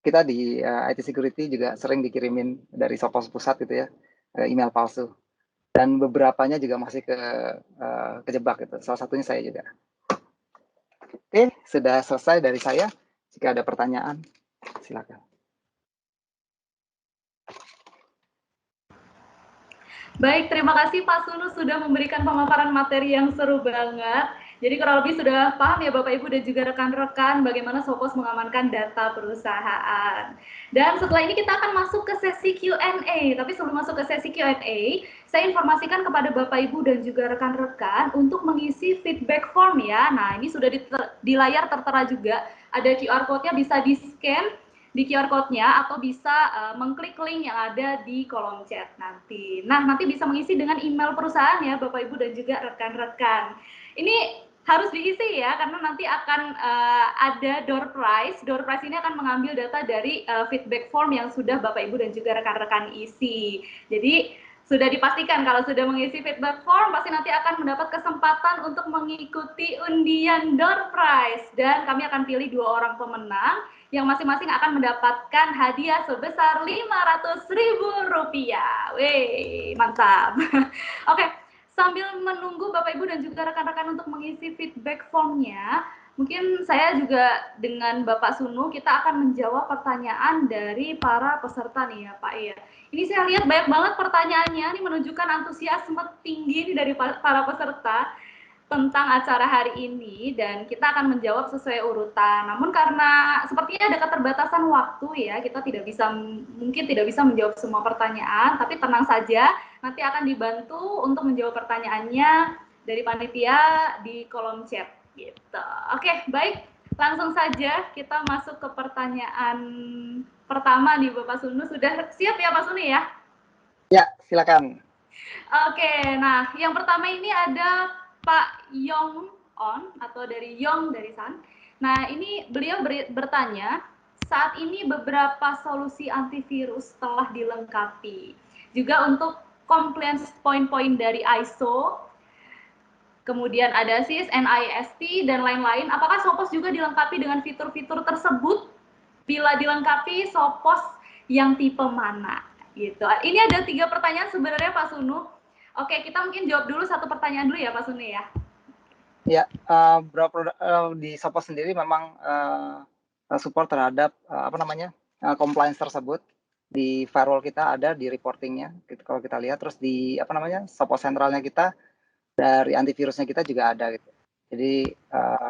kita di IT security juga sering dikirimin dari Sopos pusat gitu ya, email palsu. Dan beberapanya juga masih kejebak gitu. Salah satunya saya juga. Oke, sudah selesai dari saya. Jika ada pertanyaan, silakan. Baik, terima kasih Pak Sunu sudah memberikan pemaparan materi yang seru banget. Jadi kurang lebih sudah paham ya Bapak Ibu dan juga rekan-rekan bagaimana Sopos mengamankan data perusahaan. Dan setelah ini kita akan masuk ke sesi Q&A. Tapi sebelum masuk ke sesi Q&A, saya informasikan kepada Bapak Ibu dan juga rekan-rekan untuk mengisi feedback form ya. Nah, ini sudah di layar tertera juga. Ada QR code-nya, bisa di-scan di QR code-nya atau bisa mengklik link yang ada di kolom chat nanti. Nah, nanti bisa mengisi dengan email perusahaan ya Bapak Ibu dan juga rekan-rekan. Ini harus diisi ya karena nanti akan ada door prize. Door prize ini akan mengambil data dari feedback form yang sudah Bapak Ibu dan juga rekan-rekan isi. Jadi sudah dipastikan kalau sudah mengisi feedback form pasti nanti akan mendapat kesempatan untuk mengikuti undian door prize dan kami akan pilih 2 orang pemenang yang masing-masing akan mendapatkan hadiah sebesar Rp500.000. Wih, mantap. Oke, sambil menunggu Bapak Ibu dan juga rekan-rekan untuk mengisi feedback formnya, mungkin saya juga dengan Bapak Sunu kita akan menjawab pertanyaan dari para peserta nih ya Pak ya. Ini saya lihat banyak banget pertanyaannya, ini menunjukkan antusiasme tinggi nih dari para peserta tentang acara hari ini dan kita akan menjawab sesuai urutan. Namun karena sepertinya ada keterbatasan waktu ya, kita mungkin tidak bisa menjawab semua pertanyaan, tapi tenang saja, nanti akan dibantu untuk menjawab pertanyaannya dari panitia di kolom chat gitu. Oke, baik. Langsung saja kita masuk ke pertanyaan pertama nih Bapak Sunu. Sudah siap ya Pak Sunu ya? Ya, silakan. Oke, nah yang pertama ini ada Pak Yong On atau dari Yong dari San. Nah, ini beliau bertanya, saat ini beberapa solusi antivirus telah dilengkapi. Juga untuk compliance point-point dari ISO, kemudian ada SIS, NIST, dan lain-lain. Apakah Sopos juga dilengkapi dengan fitur-fitur tersebut? Bila dilengkapi, Sopos yang tipe mana? Gitu. Ini ada 3 pertanyaan sebenarnya Pak Sunu. Oke, kita mungkin jawab dulu satu pertanyaan dulu ya Pak Sunu ya. Ya, di Sopos sendiri memang support terhadap compliance tersebut. Di firewall kita ada di reportingnya, gitu, kalau kita lihat. Terus di Sopos sentralnya kita dari antivirusnya kita juga ada gitu. Jadi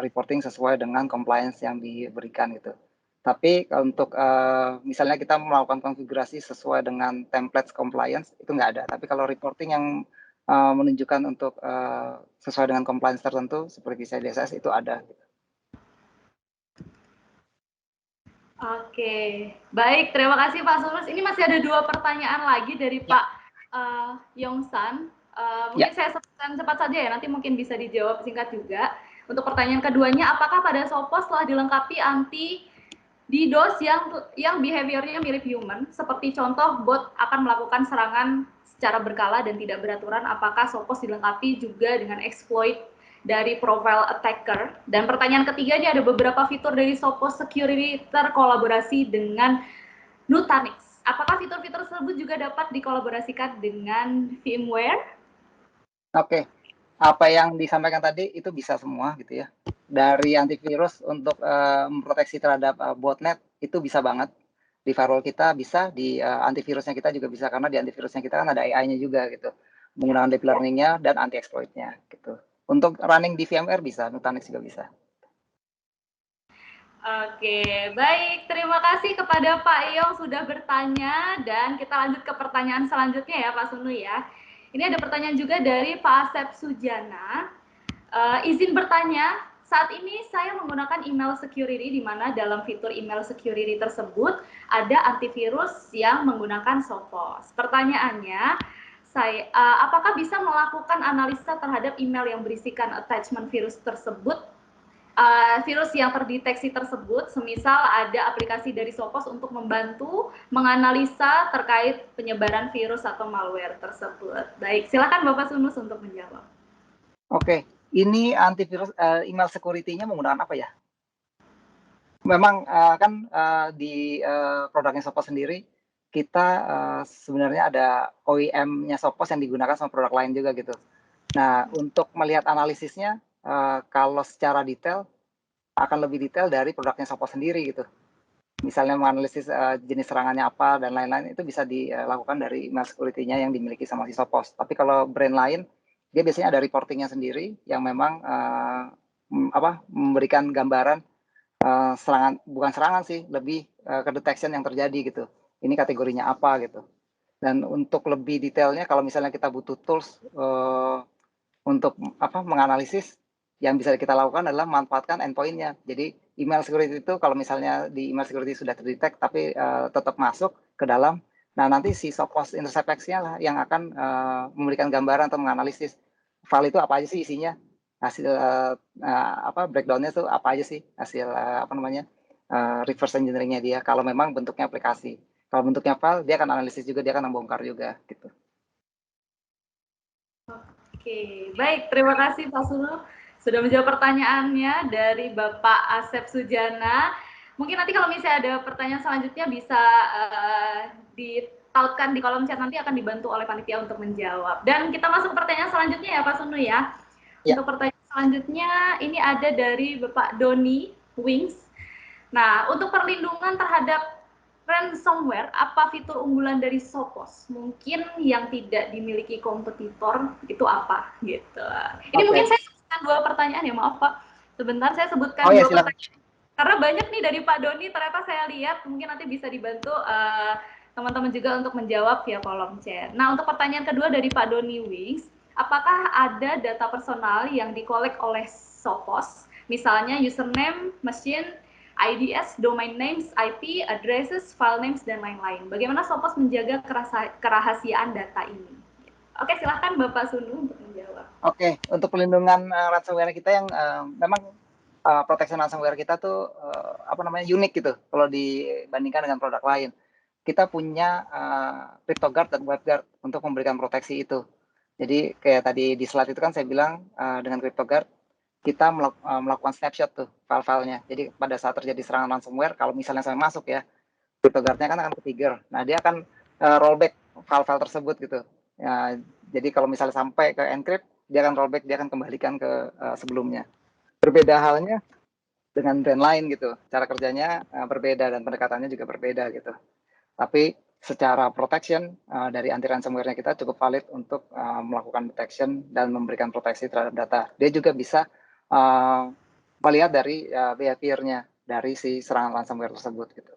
reporting sesuai dengan compliance yang diberikan gitu. Tapi untuk misalnya kita melakukan konfigurasi sesuai dengan template compliance itu nggak ada. Tapi kalau reporting yang menunjukkan untuk sesuai dengan compliance tertentu seperti CDSS itu ada. Oke, baik. Terima kasih Pak Sulus. Ini masih ada 2 pertanyaan lagi dari Pak Yongsan. Mungkin saya sebutkan cepat saja ya, nanti mungkin bisa dijawab singkat juga. Untuk pertanyaan keduanya, apakah pada Sopos telah dilengkapi anti DDoS yang behaviornya mirip human, seperti contoh bot akan melakukan serangan secara berkala dan tidak beraturan, apakah Sopos dilengkapi juga dengan exploit dari profile attacker? Dan pertanyaan ketiganya, ada beberapa fitur dari Sopos Security terkolaborasi dengan Nutanix. Apakah fitur-fitur tersebut juga dapat dikolaborasikan dengan VMware? Oke, apa yang disampaikan tadi itu bisa semua gitu ya. Dari antivirus untuk memproteksi terhadap botnet itu bisa banget. Di firewall kita bisa, di antivirusnya kita juga bisa, karena di antivirusnya kita kan ada AI-nya juga gitu, menggunakan deep learning-nya dan anti-exploit-nya gitu. Untuk running di VMware bisa, Nutanix juga bisa. Oke, baik. Terima kasih kepada Pak Yong sudah bertanya dan kita lanjut ke pertanyaan selanjutnya ya Pak Sunu ya. Ini ada pertanyaan juga dari Pak Asep Sujana. Izin bertanya, saat ini saya menggunakan email security di mana dalam fitur email security tersebut ada antivirus yang menggunakan Sophos. Pertanyaannya, apakah bisa melakukan analisa terhadap email yang berisikan attachment virus tersebut, virus yang terdeteksi tersebut, semisal ada aplikasi dari Sophos untuk membantu menganalisa terkait penyebaran virus atau malware tersebut. Baik, silakan Bapak Sunus untuk menjawab. Oke. Ini antivirus email security-nya menggunakan apa ya? Memang kan di produknya Sophos sendiri kita sebenarnya ada OEM-nya Sophos yang digunakan sama produk lain juga gitu. Nah, untuk melihat analisisnya kalau secara detail akan lebih detail dari produknya Sophos sendiri gitu. misalnya menganalisis jenis serangannya apa dan lain-lain, itu bisa dilakukan dari email security-nya yang dimiliki sama si Sophos. Tapi kalau brand lain, dia biasanya ada reporting-nya sendiri yang memang memberikan gambaran serangan, bukan serangan sih, lebih ke detection yang terjadi gitu. Ini kategorinya apa gitu. Dan untuk lebih detailnya, kalau misalnya kita butuh tools untuk menganalisis, yang bisa kita lakukan adalah manfaatkan endpoint-nya. Jadi email security itu kalau misalnya di email security sudah terdetek tapi tetap masuk ke dalam, nah nanti si Sophos Intercept-nya lah yang akan memberikan gambaran atau menganalisis file itu apa aja sih isinya, hasil breakdown-nya tuh apa aja sih, hasil reverse engineering-nya dia kalau memang bentuknya aplikasi. Kalau bentuknya file, dia akan analisis juga, dia akan membongkar juga gitu. Oke, baik. Terima kasih Pak Sunu sudah menjawab pertanyaannya dari Bapak Asep Sujana. Mungkin nanti kalau misalnya ada pertanyaan selanjutnya bisa ditautkan di kolom chat, nanti akan dibantu oleh panitia untuk menjawab. Dan kita masuk ke pertanyaan selanjutnya ya Pak Sunu ya. Untuk pertanyaan selanjutnya ini ada dari Bapak Doni Wings. Nah, untuk perlindungan terhadap ransomware, apa fitur unggulan dari Sophos? Mungkin yang tidak dimiliki kompetitor itu apa? Gitu. Ini mungkin saya sebutkan 2 pertanyaan ya, maaf Pak. Sebentar saya sebutkan 2 pertanyaan. Karena banyak nih dari Pak Doni, ternyata saya lihat mungkin nanti bisa dibantu teman-teman juga untuk menjawab via kolom chat. Nah, untuk pertanyaan kedua dari Pak Doni Wings, apakah ada data personal yang dikolek oleh Sophos? Misalnya username, machine, IDs, domain names, IP, addresses, file names, dan lain-lain. Bagaimana Sophos menjaga kerahasiaan data ini? Oke, silahkan Bapak Sunu untuk menjawab. Oke, untuk pelindungan ransomware kita yang memang protection ransomware kita tuh unik gitu kalau dibandingkan dengan produk lain. Kita punya CryptoGuard dan WebGuard untuk memberikan proteksi itu. Jadi kayak tadi di slide itu kan saya bilang dengan CryptoGuard kita melakukan snapshot tuh file-filenya. Jadi pada saat terjadi serangan ransomware, kalau misalnya saya masuk ya, CryptoGuard-nya kan akan ke-trigger. Nah, dia akan rollback file-file tersebut gitu. Ya, jadi kalau misalnya sampai ke encrypt, dia akan rollback, dia akan kembalikan ke sebelumnya. Berbeda halnya dengan brand lain gitu. Cara kerjanya berbeda dan pendekatannya juga berbeda gitu. Tapi secara protection dari anti ransomware-nya kita cukup valid untuk melakukan detection dan memberikan proteksi terhadap data. Dia juga bisa melihat dari behavior-nya dari si serangan ransomware tersebut gitu.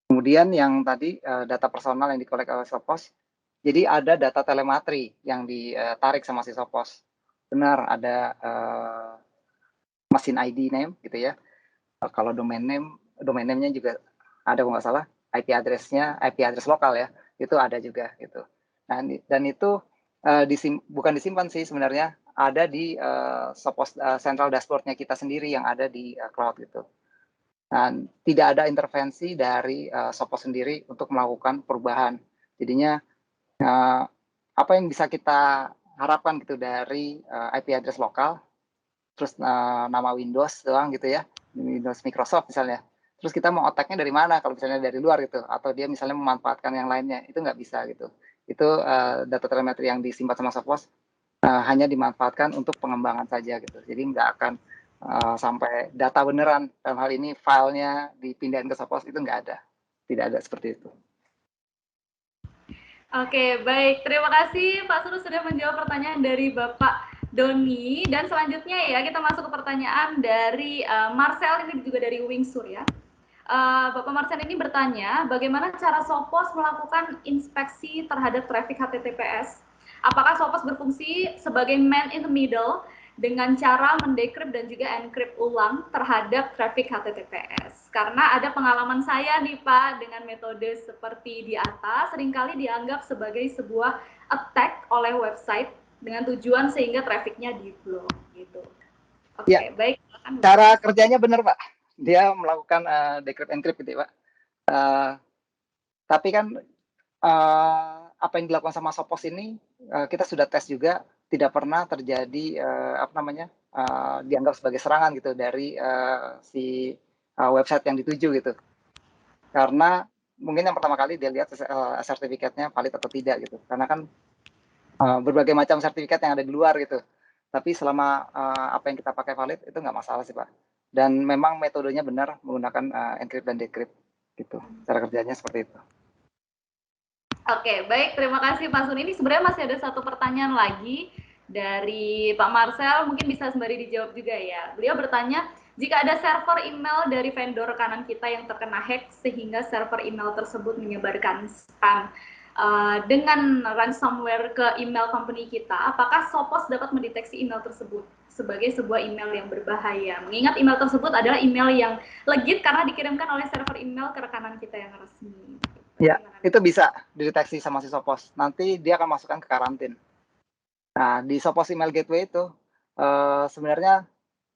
Kemudian yang tadi data personal yang dikolek oleh Sophos, jadi ada data telemetri yang ditarik sama si Sophos. Benar ada machine ID name gitu ya. Kalau domain name-nya juga ada kalau nggak salah, IP address lokal ya, itu ada juga gitu. Nah, dan itu bukan disimpan sih sebenarnya, ada di Sophos central dashboard-nya kita sendiri yang ada di cloud gitu. Dan tidak ada intervensi dari Sophos sendiri untuk melakukan perubahan. Jadinya apa yang bisa kita harapkan gitu dari IP address lokal, terus nama Windows doang gitu ya, Windows Microsoft misalnya. Terus kita mau otaknya dari mana kalau misalnya dari luar gitu, atau dia misalnya memanfaatkan yang lainnya, itu nggak bisa gitu. Itu data telemetri yang disimpan sama Sophos hanya dimanfaatkan untuk pengembangan saja gitu. Jadi nggak akan sampai data beneran, dalam hal ini filenya dipindahin ke Sophos, itu nggak ada. Tidak ada seperti itu. Oke, baik. Terima kasih Pak Sunu sudah menjawab pertanyaan dari Bapak Doni. Dan selanjutnya ya, kita masuk ke pertanyaan dari Marcel, ini juga dari Wingsur ya. Bapak Marcel ini bertanya, bagaimana cara Sophos melakukan inspeksi terhadap traffic HTTPS? Apakah Sophos berfungsi sebagai man in the middle dengan cara mendecrypt dan juga encrypt ulang terhadap traffic HTTPS? Karena ada pengalaman saya nih Pak, dengan metode seperti di atas, seringkali dianggap sebagai sebuah attack oleh website dengan tujuan sehingga trafficnya di-block gitu. Oke, ya. Baik. Cara kerjanya benar Pak, dia melakukan decrypt encrypt gitu ya Pak. Tapi kan apa yang dilakukan sama Sophos ini kita sudah tes juga, tidak pernah terjadi dianggap sebagai serangan gitu dari si website yang dituju gitu. Karena mungkin yang pertama kali dia lihat sertifikatnya valid atau tidak gitu. Karena kan berbagai macam sertifikat yang ada di luar gitu. Tapi selama apa yang kita pakai valid itu nggak masalah sih Pak. Dan memang metodenya benar menggunakan encrypt dan decrypt gitu. Cara kerjanya seperti itu. Oke, baik. Terima kasih Pak Sun. Ini sebenarnya masih ada satu pertanyaan lagi dari Pak Marcel, mungkin bisa sembari dijawab juga ya. Beliau bertanya, jika ada server email dari vendor kanan kita yang terkena hack sehingga server email tersebut menyebarkan spam dengan ransomware ke email company kita, apakah Sophos dapat mendeteksi email tersebut sebagai sebuah email yang berbahaya? Mengingat email tersebut adalah email yang legit karena dikirimkan oleh server email ke rekanan kita yang resmi. Ya, itu bisa dideteksi sama si Sophos. Nanti dia akan masukkan ke karantin. Nah, di Sophos Email Gateway itu sebenarnya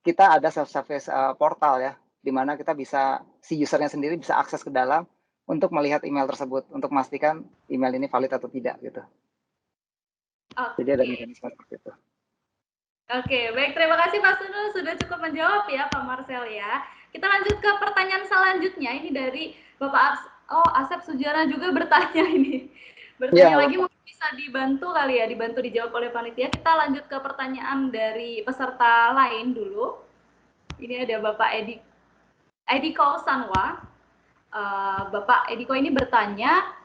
kita ada self-service portal ya, di mana kita bisa, si usernya sendiri bisa akses ke dalam untuk melihat email tersebut, untuk memastikan email ini valid atau tidak gitu. Jadi ada mekanisme seperti itu. Oke, baik. Terima kasih Pak Sunu sudah cukup menjawab ya Pak Marcel ya. Kita lanjut ke pertanyaan selanjutnya. Ini dari Bapak Asep Sujana juga bertanya ini. Bertanya lagi, mungkin bisa dibantu kali ya, dibantu dijawab oleh panitia. Kita lanjut ke pertanyaan dari peserta lain dulu. Ini ada Bapak Ediko Sanwa. Bapak Ediko ini bertanya,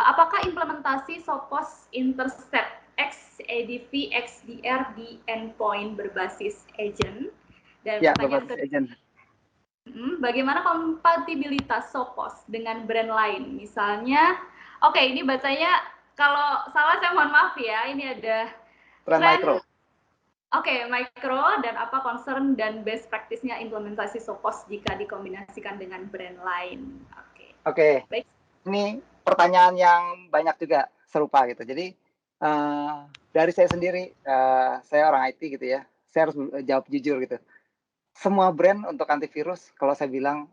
apakah implementasi Sophos Intercept XADV XDR di endpoint berbasis agent? Dan ya, pertanyaan berbasis agent. Bagaimana kompatibilitas Sophos dengan brand lain? Misalnya, oke, ini bacanya kalau salah saya mohon maaf ya. Ini ada Trend Micro. Oke, Micro, dan apa concern dan best practice-nya implementasi Sophos jika dikombinasikan dengan brand lain? Oke. Baik. Ini pertanyaan yang banyak juga serupa gitu. Jadi dari saya sendiri, saya orang IT gitu ya. Saya harus jawab jujur gitu. Semua brand untuk antivirus, kalau saya bilang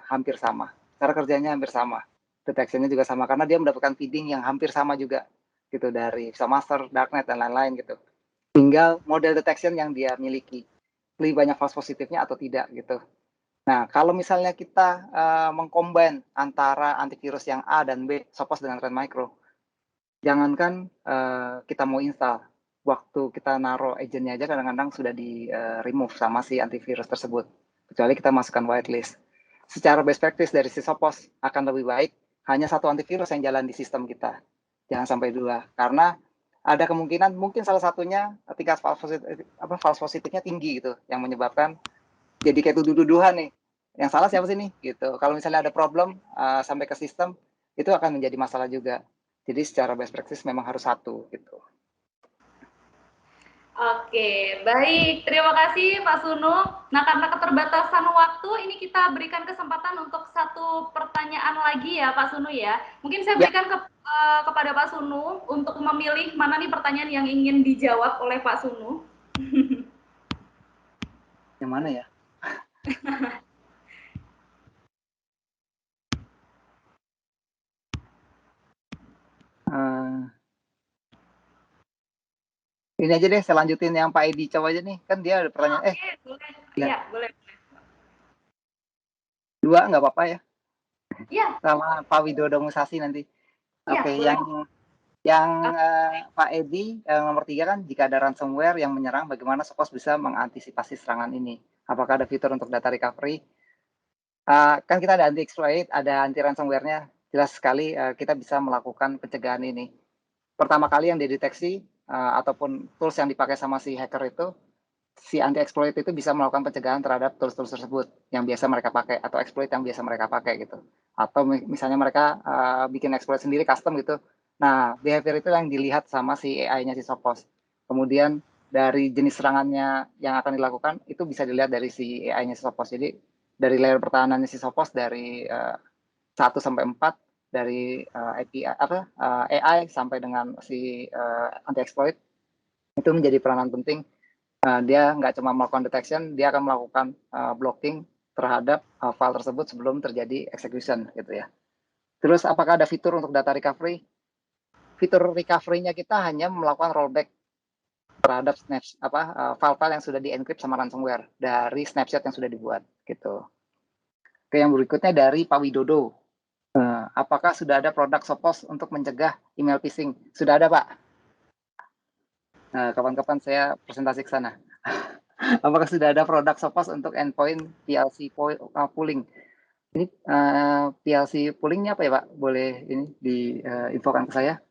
hampir sama. Cara kerjanya hampir sama. Detection-nya juga sama, karena dia mendapatkan feeding yang hampir sama juga. Gitu, dari Master, Darknet, dan lain-lain gitu. Tinggal model detection yang dia miliki. Lebih banyak false positifnya atau tidak gitu. Nah, kalau misalnya kita mengcombine antara antivirus yang A dan B, Sophos dengan Trend Micro, jangankan kita mau install, waktu kita naruh agentnya aja kadang-kadang sudah di remove sama si antivirus tersebut, kecuali kita masukkan whitelist. Secara best practice dari si Sophos akan lebih baik hanya satu antivirus yang jalan di sistem kita, jangan sampai dua, karena ada kemungkinan mungkin salah satunya tingkat false positifnya tinggi gitu, yang menyebabkan jadi kayak tuduh-tuduhan nih, yang salah siapa sih nih gitu. Kalau misalnya ada problem sampai ke sistem, itu akan menjadi masalah juga. Jadi secara best practice memang harus satu gitu. Oke, baik. Terima kasih Pak Sunu. Nah, karena keterbatasan waktu, ini kita berikan kesempatan untuk satu pertanyaan lagi ya Pak Sunu ya. Mungkin saya berikan kepada Pak Sunu untuk memilih mana nih pertanyaan yang ingin dijawab oleh Pak Sunu. Yang mana ya? Ini aja deh, saya lanjutin yang Pak Edi coba aja nih, kan dia ada pertanyaan. Boleh. Iya, boleh. Dua nggak apa-apa ya? Iya. Sama Pak Widodo Musasi nanti. Oke, yang Pak Edi nomor 3 kan, jika ada ransomware yang menyerang, bagaimana Sophos bisa mengantisipasi serangan ini? Apakah ada fitur untuk data recovery? Kan kita ada anti exploit, ada anti ransomware-nya. Jelas sekali kita bisa melakukan pencegahan ini. Pertama kali yang dideteksi ataupun tools yang dipakai sama si hacker itu, si anti exploit itu bisa melakukan pencegahan terhadap tools-tools tersebut yang biasa mereka pakai, atau exploit yang biasa mereka pakai gitu. Atau misalnya mereka bikin exploit sendiri custom gitu. Nah, behavior itu yang dilihat sama si AI-nya si Sophos. Kemudian dari jenis serangannya yang akan dilakukan itu bisa dilihat dari si AI-nya si Sophos. Jadi dari layer pertahanannya si Sophos dari 1 sampai 4, dari API AI sampai dengan si anti exploit, itu menjadi peranan penting. Dia nggak cuma melakukan detection, dia akan melakukan blocking terhadap file tersebut sebelum terjadi execution gitu ya. Terus apakah ada fitur untuk data recovery? Fitur recovery-nya kita hanya melakukan rollback terhadap file-file yang sudah di-encrypt sama ransomware dari snapshot yang sudah dibuat gitu. Oke, yang berikutnya dari Pak Widodo. Apakah sudah ada produk Sophos untuk mencegah email phishing? Sudah ada, Pak. Kapan-kapan saya presentasi ke sana. Apakah sudah ada produk Sophos untuk endpoint PLC pooling? Ini PLC poolingnya apa ya Pak? Boleh ini diinfokan ke saya?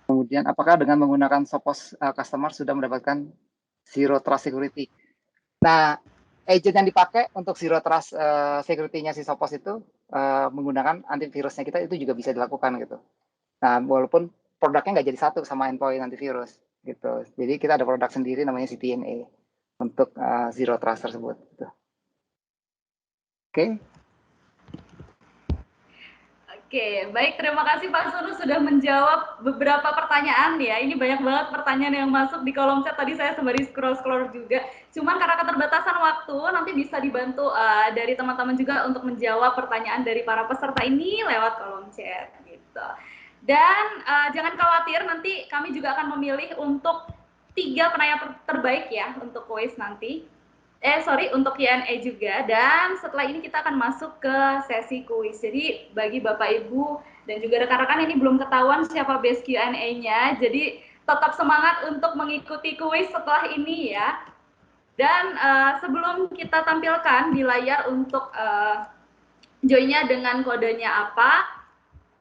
Kemudian apakah dengan menggunakan Sophos customer sudah mendapatkan Zero Trust Security? Nah, agent yang dipakai untuk Zero Trust Security-nya si Sophos itu menggunakan antivirusnya kita itu juga bisa dilakukan gitu. Nah, walaupun produknya nggak jadi satu sama endpoint antivirus gitu. Jadi kita ada produk sendiri namanya CTNA untuk Zero Trust tersebut. Gitu. Oke. Oke, baik. Terima kasih Pak Sunu sudah menjawab beberapa pertanyaan ya. Ini banyak banget pertanyaan yang masuk di kolom chat. Tadi saya sembari scroll-scroll juga. Cuman karena keterbatasan waktu, nanti bisa dibantu dari teman-teman juga untuk menjawab pertanyaan dari para peserta ini lewat kolom chat gitu. Dan jangan khawatir, nanti kami juga akan memilih untuk 3 penanya terbaik ya untuk kuis nanti. Untuk Q&A juga, dan setelah ini kita akan masuk ke sesi kuis. Jadi bagi Bapak Ibu dan juga rekan-rekan ini belum ketahuan siapa best Q&A-nya, jadi tetap semangat untuk mengikuti kuis setelah ini ya. Dan sebelum kita tampilkan di layar untuk join-nya dengan kodenya apa,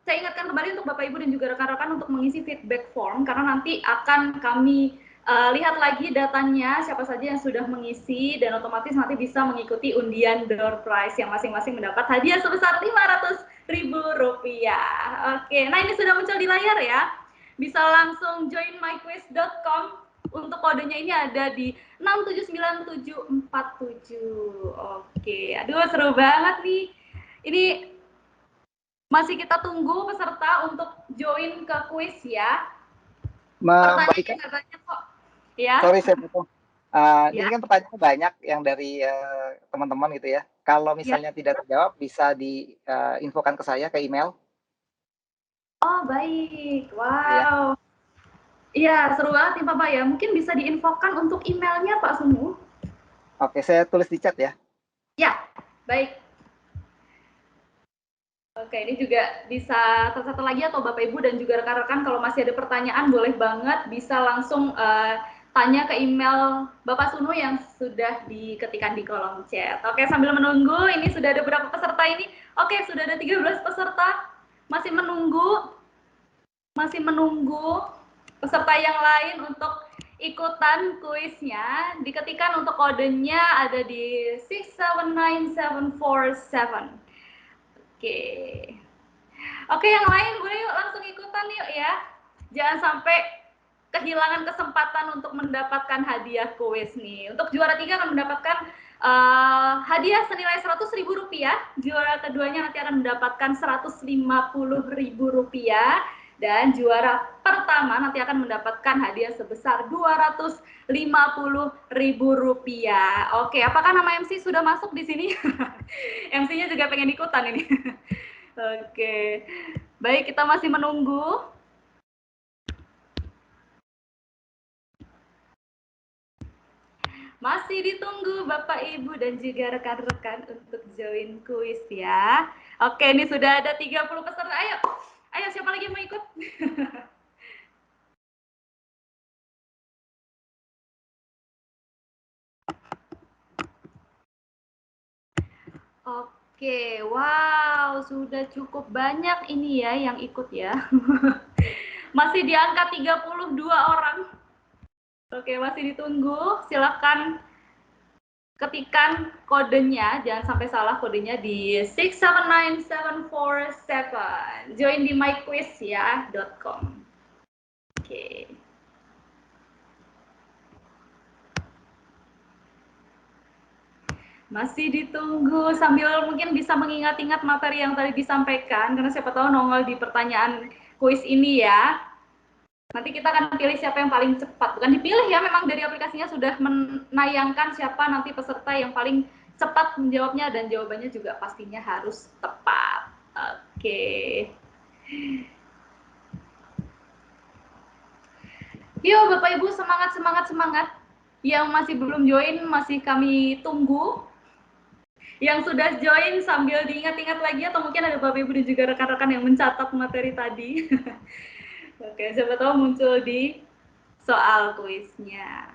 saya ingatkan kembali untuk Bapak Ibu dan juga rekan-rekan untuk mengisi feedback form, karena nanti akan kami lihat lagi datanya siapa saja yang sudah mengisi, dan otomatis nanti bisa mengikuti undian door prize yang masing-masing mendapat hadiah sebesar Rp500.000. Oke, nah ini sudah muncul di layar ya. Bisa langsung join myquiz.com. Untuk kodenya ini ada di 679747. Oke, aduh seru banget nih. Ini masih kita tunggu peserta untuk join ke kuis ya. Pertanyaannya nggak banyak kok. Ya. Sorry saya potong. Ini kan pertanyaannya banyak yang dari teman-teman gitu ya. Kalau misalnya tidak terjawab bisa diinfokan ke saya ke email. Oh baik, wow. Iya, seru banget nih Bapak ya. Mungkin bisa diinfokan untuk emailnya Pak Sunu. Oke, saya tulis di chat ya. Ya, baik. Oke, ini juga bisa satu lagi atau Bapak Ibu dan juga rekan-rekan kalau masih ada pertanyaan boleh banget bisa langsung tanya ke email Bapak Sunu yang sudah diketikkan di kolom chat. Oke, sambil menunggu, ini sudah ada berapa peserta ini? Oke, sudah ada 13 peserta. Masih menunggu peserta yang lain untuk ikutan kuisnya. Diketikkan untuk kodenya ada di 679747. Oke, yang lain boleh yuk langsung ikutan yuk ya. Jangan sampai kehilangan kesempatan untuk mendapatkan hadiah kuis nih. Untuk juara 3 akan mendapatkan hadiah senilai Rp100.000. Juara keduanya nanti akan mendapatkan Rp150.000. Dan juara pertama nanti akan mendapatkan hadiah sebesar Rp250.000. Oke, apakah nama MC sudah masuk di sini? MC-nya juga pengen ikutan ini. Oke, baik, kita masih menunggu. Masih ditunggu Bapak Ibu dan juga rekan-rekan untuk join kuis ya. Oke, ini sudah ada 30 peserta. Ayo siapa lagi mau ikut? Oke, wow, sudah cukup banyak ini ya yang ikut ya. Masih di angka 32 orang. Oke, masih ditunggu. Silakan ketikkan kodenya, jangan sampai salah kodenya di 679747. Join di myquiz.com. Oke. Masih ditunggu sambil mungkin bisa mengingat-ingat materi yang tadi disampaikan, karena siapa tahu nongol di pertanyaan kuis ini ya. Nanti kita akan pilih siapa yang paling cepat. Bukan dipilih ya, memang dari aplikasinya sudah menayangkan siapa nanti peserta yang paling cepat menjawabnya, dan jawabannya juga pastinya harus tepat. Oke. Yuk Bapak Ibu, semangat, semangat, semangat. Yang masih belum join masih kami tunggu. Yang sudah join sambil diingat-ingat lagi, atau mungkin ada Bapak Ibu dan juga rekan-rekan yang mencatat materi tadi. Oke, siapa tahu muncul di soal kuisnya.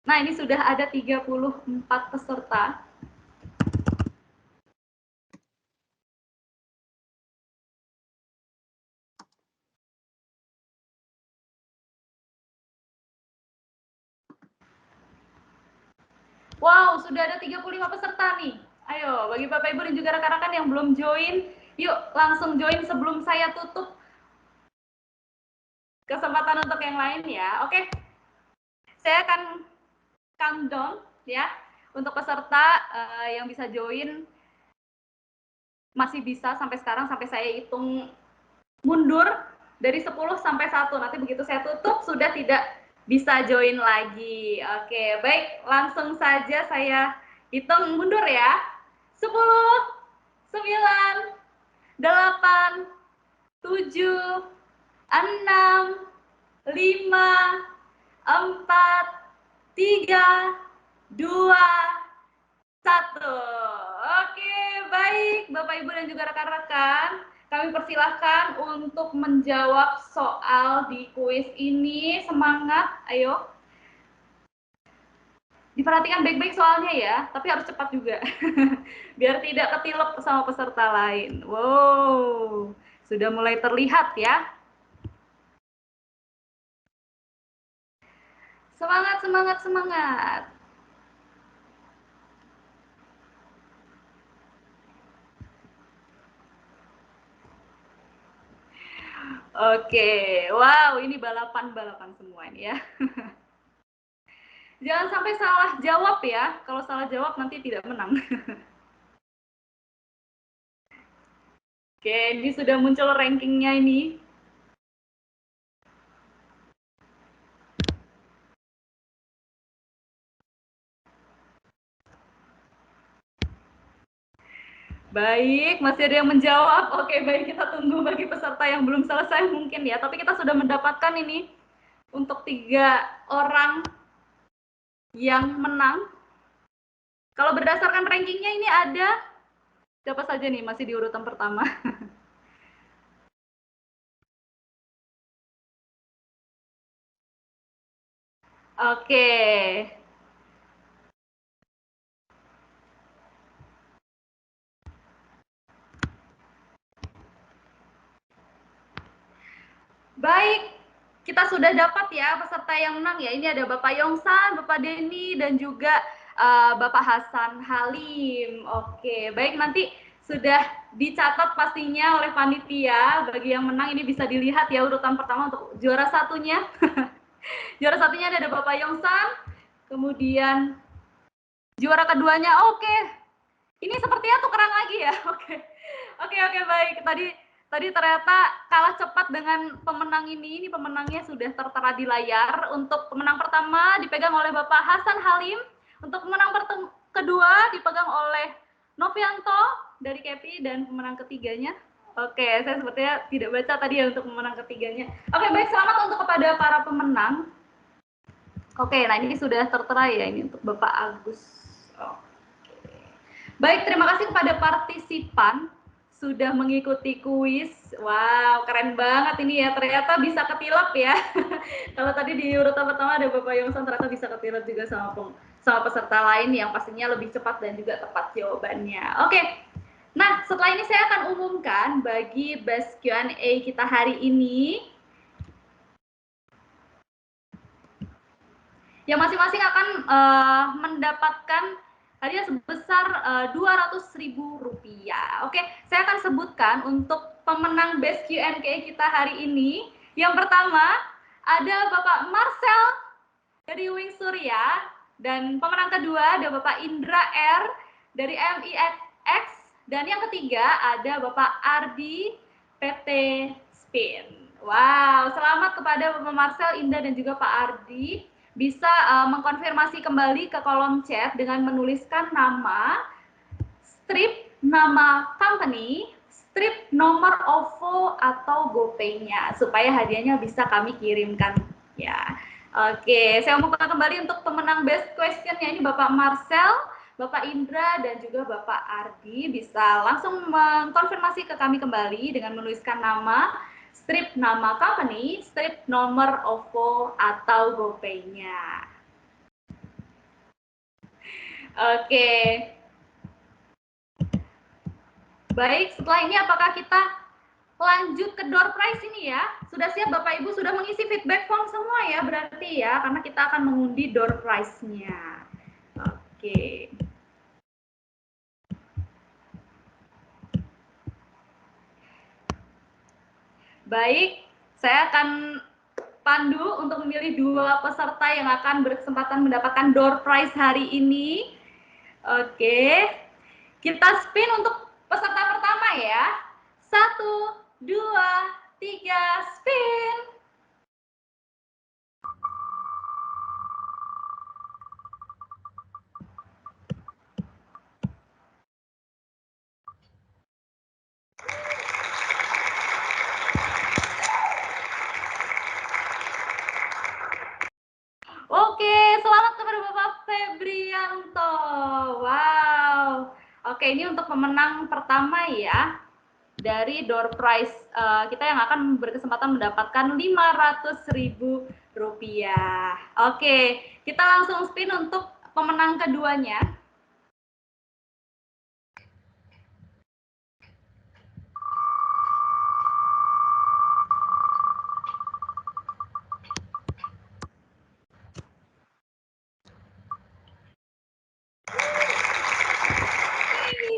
Nah, ini sudah ada 34 peserta. Wow, sudah ada 35 peserta nih. Ayo, bagi Bapak Ibu dan juga rekan-rekan yang belum join, yuk langsung join sebelum saya tutup kesempatan untuk yang lain ya. Oke, saya akan countdown ya. Untuk peserta yang bisa join, masih bisa sampai sekarang, sampai saya hitung mundur dari 10 sampai 1. Nanti begitu saya tutup, sudah tidak bisa join lagi. Oke, baik, langsung saja saya hitung mundur ya. 10, 9, 8, 7, 6, 5, 4, 3, 2, 1. Oke, baik Bapak Ibu dan juga rekan-rekan, kami persilahkan untuk menjawab soal di kuis ini. Semangat, ayo. Diperhatikan baik-baik soalnya ya, tapi harus cepat juga. Biar tidak ketilep sama peserta lain. Wow, sudah mulai terlihat ya. Semangat, semangat, semangat. Oke, wow, ini balapan-balapan semua ini ya. Jangan sampai salah jawab ya. Kalau salah jawab nanti tidak menang. Oke, ini sudah muncul rankingnya ini. Baik, masih ada yang menjawab. Oke, baik, kita tunggu bagi peserta yang belum selesai mungkin ya. Tapi kita sudah mendapatkan ini untuk 3 orang yang menang. Kalau berdasarkan rankingnya ini ada siapa saja nih masih di urutan pertama. Oke. Baik, kita sudah dapat ya peserta yang menang ya. Ini ada Bapak Yongsan, Bapak Denny, dan juga Bapak Hasan Halim. Oke, baik, nanti sudah dicatat pastinya oleh panitia. Bagi yang menang ini bisa dilihat ya urutan pertama untuk juara satunya. Juara satunya ada Bapak Yongsan, kemudian juara keduanya, oke. Ini sepertinya tukeran lagi ya, oke. Oke, baik. Tadi ternyata kalah cepat dengan pemenang ini pemenangnya sudah tertera di layar. Untuk pemenang pertama dipegang oleh Bapak Hasan Halim, untuk pemenang kedua dipegang oleh Novianto dari KEPI, dan pemenang ketiganya, oke, saya sepertinya tidak baca tadi ya untuk pemenang ketiganya. Oke, baik, selamat untuk kepada para pemenang. Oke, nah ini sudah tertera ya ini untuk Bapak Agus. Oke. Baik, terima kasih kepada partisipan sudah mengikuti kuis. Wow, keren banget ini ya. Ternyata bisa ketilap ya. Kalau tadi di urutan pertama ada Bapak Yongsan, ternyata bisa ketilap juga sama peserta lain yang pastinya lebih cepat dan juga tepat jawabannya. Oke. Nah, setelah ini saya akan umumkan bagi best Q&A kita hari ini. Yang masing-masing akan mendapatkan hadiah sebesar Rp200.000. Oke, saya akan sebutkan untuk pemenang Best Q&A kita hari ini. Yang pertama ada Bapak Marcel dari Wing Surya, dan pemenang kedua ada Bapak Indra R dari MIX, dan yang ketiga ada Bapak Ardi PT Spin. Wow, selamat kepada Bapak Marcel, Indra, dan juga Pak Ardi. Bisa mengkonfirmasi kembali ke kolom chat dengan menuliskan nama, strip nama company, strip nomor OVO atau GoPay-nya supaya hadiahnya bisa kami kirimkan ya. Oke, saya umumkan kembali untuk pemenang best question-nya ini Bapak Marcel, Bapak Indra, dan juga Bapak Ardi. Bisa langsung mengkonfirmasi ke kami kembali dengan menuliskan nama, strip nama company, strip nomor OVO atau GoPay-nya. Oke. Baik, setelah ini apakah kita lanjut ke door prize ini ya? Sudah siap Bapak Ibu, sudah mengisi feedback form semua ya berarti ya, karena kita akan mengundi door prize-nya. Oke. Baik, saya akan pandu untuk memilih 2 peserta yang akan berkesempatan mendapatkan door prize hari ini. Oke, kita spin untuk peserta pertama ya. 1, 2, 3, spin. Oke, selamat kepada Bapak Febrianto. Wow. Oke, ini untuk pemenang pertama ya. Dari door prize kita yang akan berkesempatan mendapatkan Rp500.000. Oke, kita langsung spin untuk pemenang keduanya.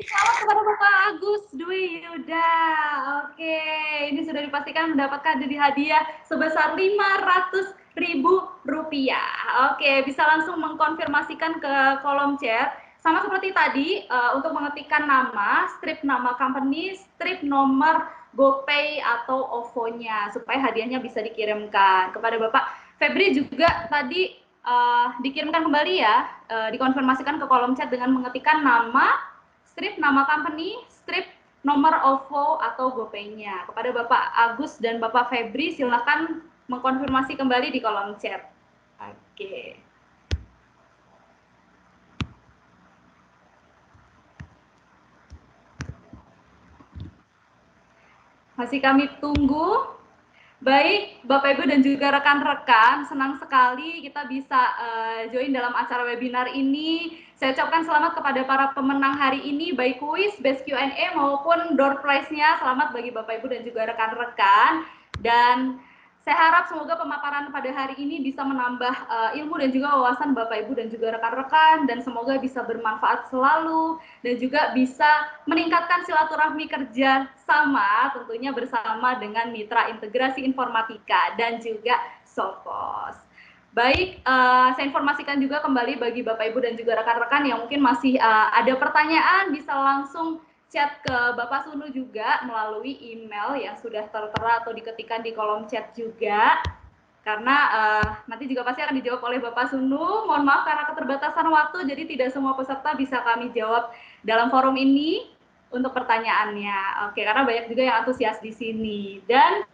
Selamat kepada Bapak Agus Dwi Yuda. Oke, ini sudah dipastikan mendapatkan hadiah sebesar Rp500.000. Oke, bisa langsung mengkonfirmasikan ke kolom chat. Sama seperti tadi, untuk mengetikkan nama, strip nama company, strip nomor GoPay atau OVO-nya, supaya hadiahnya bisa dikirimkan. Kepada Bapak Febri juga tadi dikirimkan kembali ya, dikonfirmasikan ke kolom chat dengan mengetikkan nama, strip nama company, strip nomor OVO atau GoPay-nya. Kepada Bapak Agus dan Bapak Febri, silakan mengkonfirmasi kembali di kolom chat. Oke. Masih kami tunggu. Baik, Bapak Ibu dan juga rekan-rekan, senang sekali kita bisa join dalam acara webinar ini. Saya ucapkan selamat kepada para pemenang hari ini, baik kuis, best Q&A maupun door prize-nya. Selamat bagi Bapak Ibu dan juga rekan-rekan. Dan saya harap semoga pemaparan pada hari ini bisa menambah ilmu dan juga wawasan Bapak Ibu dan juga rekan-rekan, dan semoga bisa bermanfaat selalu dan juga bisa meningkatkan silaturahmi kerja sama tentunya bersama dengan Mitra Integrasi Informatika dan juga Sopos. Baik, saya informasikan juga kembali bagi Bapak Ibu dan juga rekan-rekan yang mungkin masih ada pertanyaan, bisa langsung chat ke Bapak Sunu juga melalui email yang sudah tertera atau diketikkan di kolom chat juga, karena nanti juga pasti akan dijawab oleh Bapak Sunu. Mohon maaf karena keterbatasan waktu, jadi tidak semua peserta bisa kami jawab dalam forum ini untuk pertanyaannya. Oke, karena banyak juga yang antusias di sini. Dan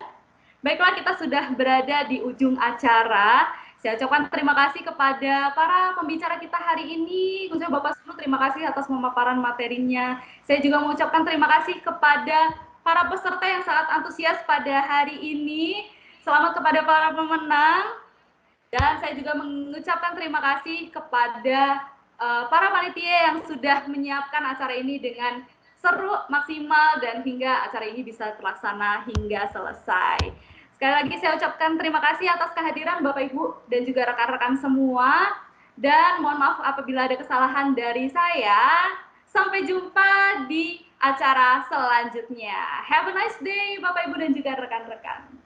baiklah, kita sudah berada di ujung acara. Saya ucapkan terima kasih kepada para pembicara kita hari ini, khususnya Bapak Sunu, terima kasih atas pemaparan materinya. Saya juga mengucapkan terima kasih kepada para peserta yang sangat antusias pada hari ini. Selamat kepada para pemenang. Dan saya juga mengucapkan terima kasih kepada para panitia yang sudah menyiapkan acara ini dengan seru, maksimal, dan hingga acara ini bisa terlaksana hingga selesai. Sekali lagi saya ucapkan terima kasih atas kehadiran Bapak Ibu dan juga rekan-rekan semua. Dan mohon maaf apabila ada kesalahan dari saya. Sampai jumpa di acara selanjutnya. Have a nice day Bapak Ibu dan juga rekan-rekan.